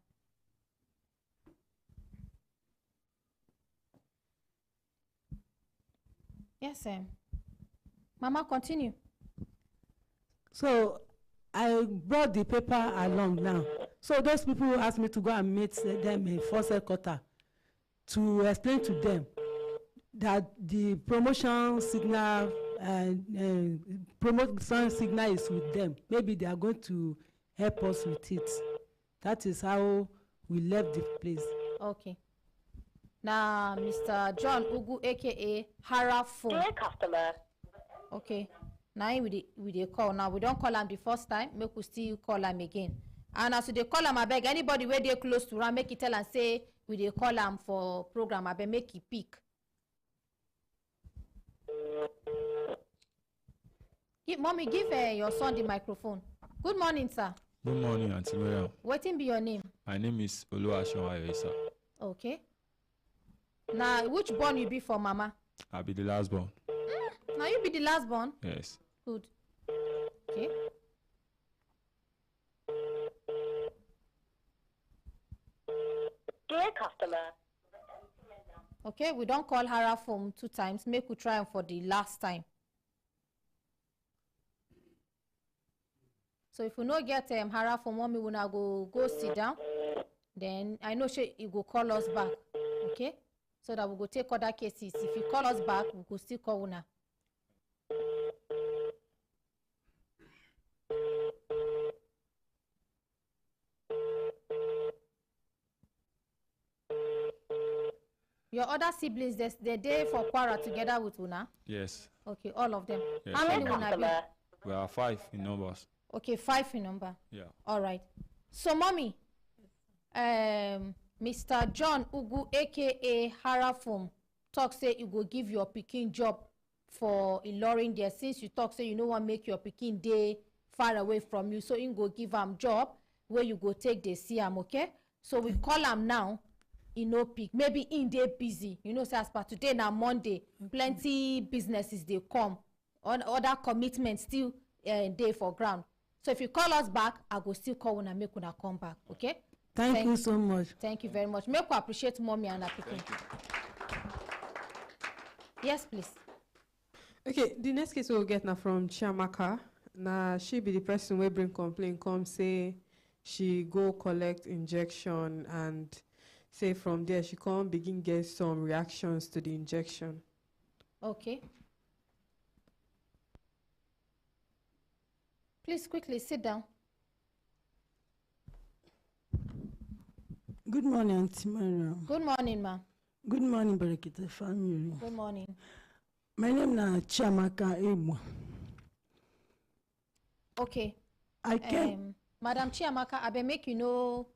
Yes, Mama, continue. So I brought the paper along now. So those people who asked me to go and meet them in first quarter to explain to them that the promotion signal is with them. Maybe they are going to help us with it. That is how we left the place. Okay. Now, Mr. John Ugu, aka Hara Phone. Dear customer. Okay. Now we dey call. Now we don't call him the first time. Make we still call him again. And as we dey call him, I beg anybody where they close to him, make it tell and say we dey call him for program. I beg make it pick. Mommy, give your son the microphone. Good morning, sir. Good morning, Auntie Miriam. What be your name? My name is Oluwaseun, sir. Okay. Now, which born you be for mama? I'll be the last born. Now you be the last born? Yes. Good. Okay. Dear customer. Okay, we don't call Hara phone 2 times. Make we try him for the last time. So if we no get Hara phone, mommy will now go sit down. Then I know he go call us back. Okay? So that we go take other cases. If you call us back, we go still call una. Your other siblings, they're there for Kwara together with una? Yes. Okay, all of them. Yes. How many una be? We are 5 in numbers. Okay, 5 in number. Yeah. All right. So, mommy, Mr. John Ugu, aka Harafum, talk say you go give your pikin job for Ilorin there. Since you talk say you no want make your pikin day far away from you, so you go give am job where you go take the see am, okay? So we call am now. He no pick. Maybe in day busy. You know, say as per today na Monday, plenty businesses they come. On other commitments still day for ground. So if you call us back, I go still call when I make una come back. Okay? Thank you so much. Thank you very much. Make we appreciate mommy and her pikin. Yes, please. Okay, the next case we'll get now from Chiamaka. Now she be the person wey bring complaint come say she go collect injection and say from there she come begin get some reactions to the injection. Okay. Please quickly sit down. Good morning, Auntie Maria. Good morning, ma. Good morning, Brekete family. Good morning. My name is Chiamaka Ebo. Okay. I can. Madam Chiamaka, I beg make you know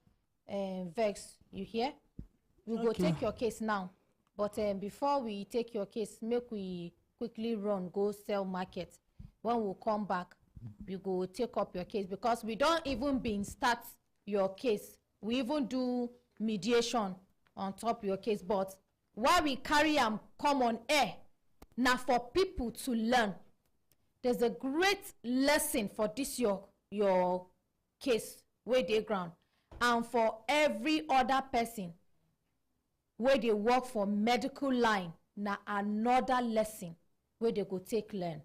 vex. You hear? We go take your case now. But before we take your case, make we quickly run, go sell market. When we come back, we go take up your case because we don't even been start your case. We even do mediation on top your case. But while we carry them come on air, now for people to learn. There's a great lesson for this your case where they ground. And for every other person where they work for medical line, na another lesson where they go take learn.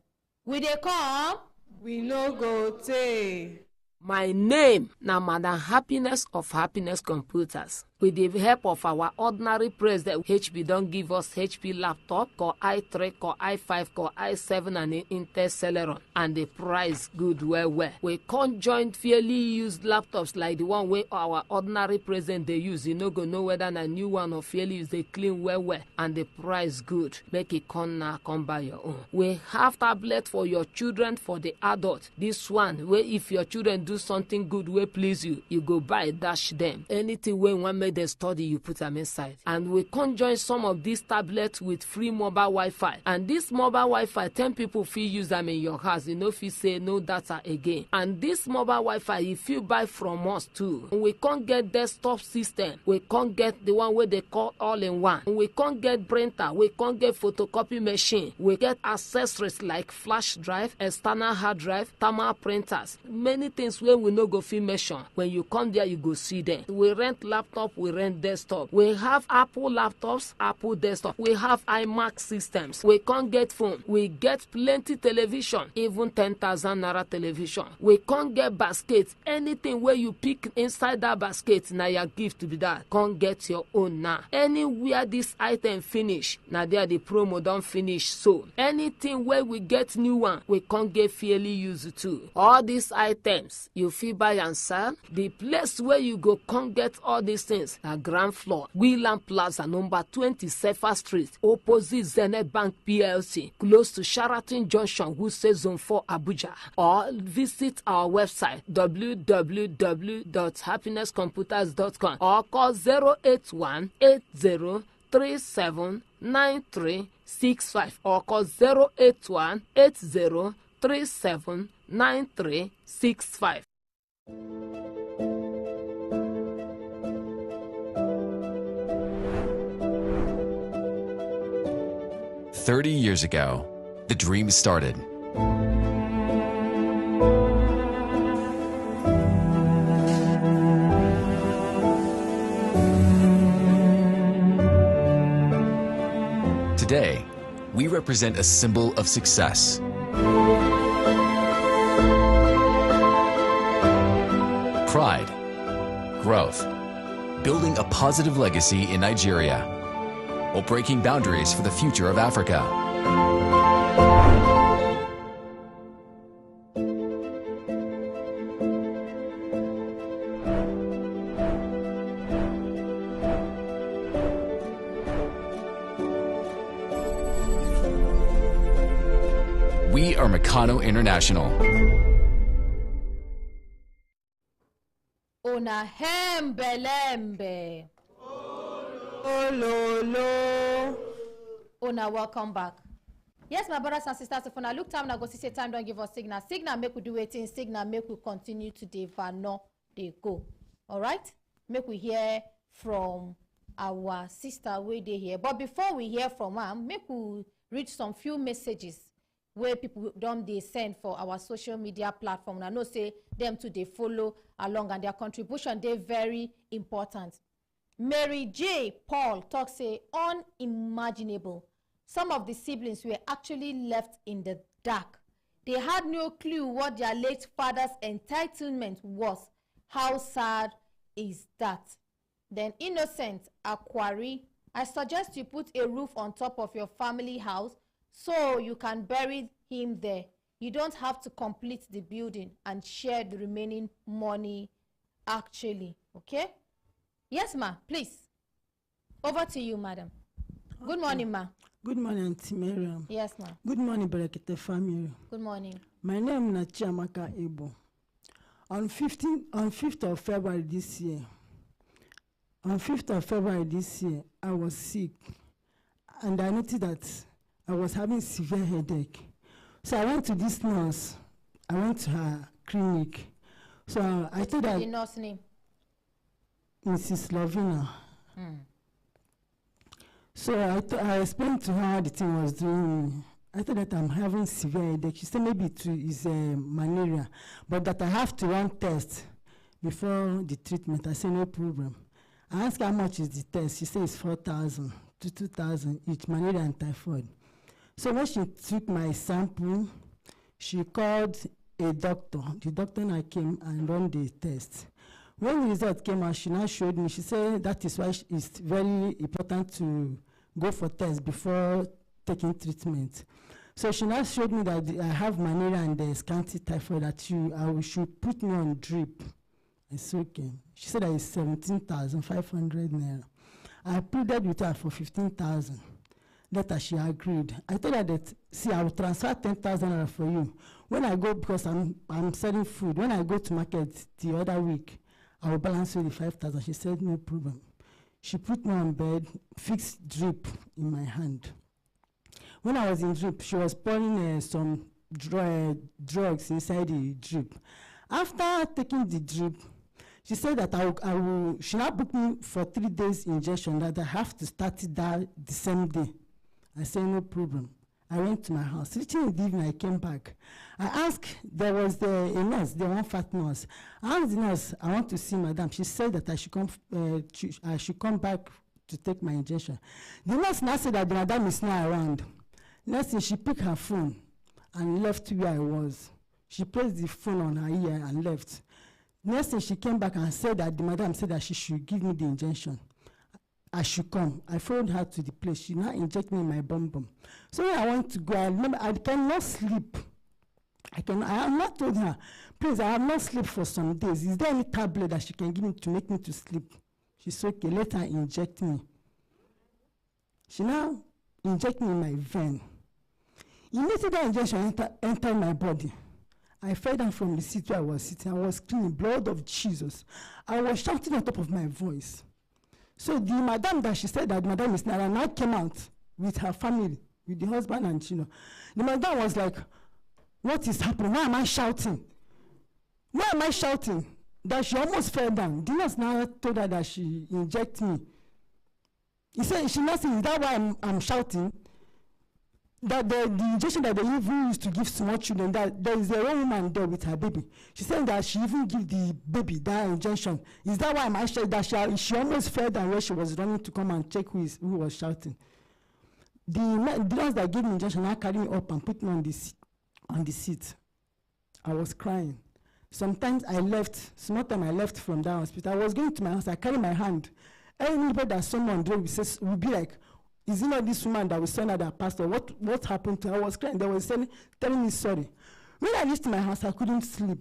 Will they come? We no go take. My name na Madam Happiness of Happiness Computers. With the help of our ordinary president, HP don't give us HP laptop, Core i3, Core i5, Core i7, and Intel Celeron. And the price good well. We can't join fairly used laptops like the one where our ordinary president they use. You no go know whether a new one or fairly used, they clean well. And the price good. Make it come by your own. We have tablet for your children, for the adult. This one, where if your children do something good, where please you, you go buy dash them. Anything where one make they study, you put them inside. And we conjoin some of these tablets with free mobile Wi-Fi. And this mobile Wi-Fi, 10 people feel use them in your house. You know, if you say no data again. And this mobile Wi-Fi, if you buy from us too, we can't get desktop system. We can't get the one where they call all-in-one. We can't get printer. We can't get photocopy machine. We get accessories like flash drive, external hard drive, thermal printers. Many things where we no go fit mention. When you come there, you go see them. We rent laptop, we rent desktop. We have Apple laptops, Apple desktop. We have iMac systems. We can't get phone. We get plenty television, even 10,000 naira television. We can't get basket. Anything where you pick inside that basket, now your gift to be that. Can't get your own now. Anywhere this item finish, now there the promo don't finish. So anything where we get new one, we can't get fairly used to. All these items you feel buy and sell. The place where you go can't get all these things. The ground floor, Wheeland Plaza, number 20 Sefa Street, opposite Zenith Bank PLC, close to Sheraton Junction, Wuse Zone 4, Abuja. Or visit our website www.happinesscomputers.com or call 081-8037-9365 or call 081-8037-9365. 30 years ago, the dream started. Today, we represent a symbol of success. Pride, growth, building a positive legacy in Nigeria, while breaking boundaries for the future of Africa. We are Meccano International. Una hembelembe. Ololo. Una, welcome back. Yes, my brothers and sisters, if I look time, I go see say time don't give us signal. Signal make we do waiting, signal make we continue to the no they go. All right? Make we hear from our sister where they here. But before we hear from her, make we read some few messages where people don't they send for our social media platform. And I know say them too they follow along and their contribution they very important. Mary J. Paul talks say unimaginable. Some of the siblings were actually left in the dark. They had no clue what their late father's entitlement was. How sad is that? Then Innocent Aquari, I suggest you put a roof on top of your family house so you can bury him there. You don't have to complete the building and share the remaining money actually. Okay? Yes, ma, please. Over to you, madam. Okay. Good morning, ma. Good morning, Auntie Miriam. Yes, ma. Good morning, Brekete family. Good morning. My name is Chiamaka Igbo. On 5th of February this year, I was sick, and I noticed that I was having severe headache. So I went to this nurse. I went to her clinic. So I told her. The nurse name? Mrs. Lovina. So I explained to her the thing I was doing. I thought that I'm having severe headache. She said maybe it is malaria, but that I have to run test before the treatment. I said no problem. I asked how much is the test. She said it's 4,000 to 2,000 each, malaria and typhoid. So when she took my sample, she called a doctor. The doctor and I came and run the test. When the result came out, she now showed me. She said that is why it's very important to go for tests before taking treatment. So she now showed me that I have malaria and the scanty typhoid, that I should put me on drip. It's okay. She said that it's 17,500 naira. I pleaded with her for 15,000. Later she agreed. I told her that, see, I will transfer 10,000 naira for you. When I go, because I'm selling food, when I go to market the other week, I will balance with the 5,000. She said, no problem. She put me on bed, fixed drip in my hand. When I was in drip, she was pouring some drugs inside the drip. After taking the drip, she said that she now booked me for 3 days injection, that I have to start it the same day. I said, no problem. I went to my house. Reaching in the evening, I came back. I asked, there was a nurse, the one fat nurse. I asked the nurse, I want to see madam. She said that I should come back to take my injection. The nurse now said that the madam is not around. Next thing, she picked her phone and left where I was. She placed the phone on her ear and left. Next thing, she came back and said that the madam said that she should give me the injection. I should come. I followed her to the place. She now injected me in my bum. So when I want to go, I remember I cannot sleep. I have not told her, please, I have not slept for some days. Is there any tablet that she can give me to make me to sleep? She said, okay, let her inject me. She now injected me in my vein. Immediately the injection entered my body. I fell down from the seat where I was sitting. I was screaming, blood of Jesus. I was shouting on top of my voice. So the madam that she said that madam is Nara now came out with her family, with the husband and children. The madam was like, what is happening? Why am I shouting? Why am I shouting? That she almost fell down. The nurse now told her that she injected me. He said, she now said, is that why I'm shouting? That the injection that they even used to give small children, that there is a woman there with her baby. She said that she even give the baby that injection. Is that why I'm sure that she almost fell down where she was running to come and check who was shouting? The nurse that gave me injection now carried me up and put me on the seat. I was crying. Sometimes I left, small time I left from that hospital. I was going to my house, I carried my hand. Anybody that someone there would be like, is it not this woman that we saw that pastor? What happened to her? I was crying. They were telling me sorry. When I reached my house, I couldn't sleep.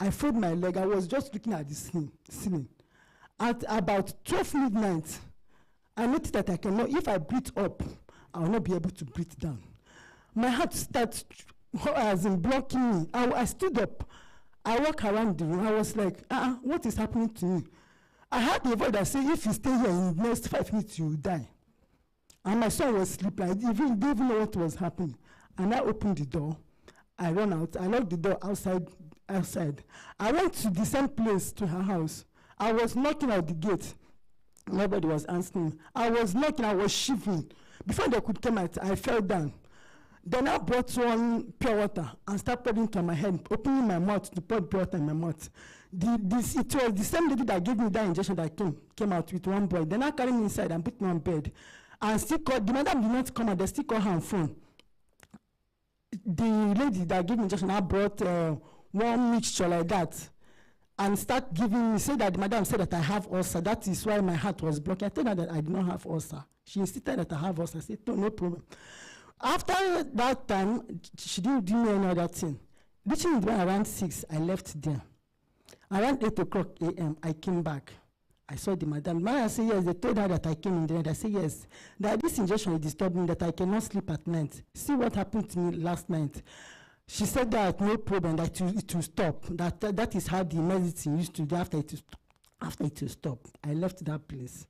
I folded my leg. I was just looking at the ceiling. At about 12 midnight, I noticed that I cannot, if I breathe up, I will not be able to breathe down. My heart started blocking me. I stood up. I walked around the room. I was like, what is happening to me? I heard a voice that said, if you stay here in the next 5 minutes, you will die. And my son was sleeping. I didn't even know what was happening. And I opened the door. I ran out. I locked the door outside. I went to the same place to her house. I was knocking at the gate. Nobody was answering. I was knocking. I was shivering. Before they could come out, I fell down. Then I brought one pure water and started pouring it on my head, opening my mouth to pour pure water in my mouth. It was the same lady that gave me that injection that came out with one boy. Then I carried me inside and put me on bed. And still called, the madam did not come out, they still called her on phone. The lady that gave me injection, I brought one mixture like that and start giving me, said that the madam said that I have ulcer. That is why my heart was blocked. I told her that I did not have ulcer. She insisted that I have ulcer. I said, no problem. After that time, she didn't do me any other thing. Reaching around 6, I left there. Around 8:00 a.m., I came back. I saw the madam. I said, yes, they told her that I came in there. I said, yes, that this injection is disturbing me, that I cannot sleep at night. See what happened to me last night. She said that no problem, that it will stop. That is how the medicine used to do after it will stop. I left that place.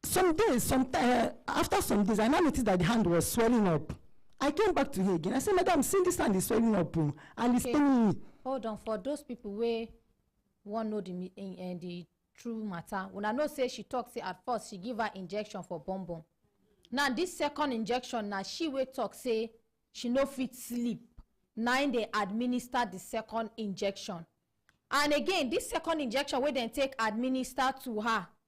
After some days, I now noticed that the hand was swelling up. I came back to her again. I said, madam, see this hand is swelling up and it's paining me. Hold on, for those people where want know the true matter. When I know say she talks, say at first she give her injection for bonbon. Now this second injection, now she will talk say she no fit sleep. Now they administer the second injection. And again, this second injection where they take administer to her.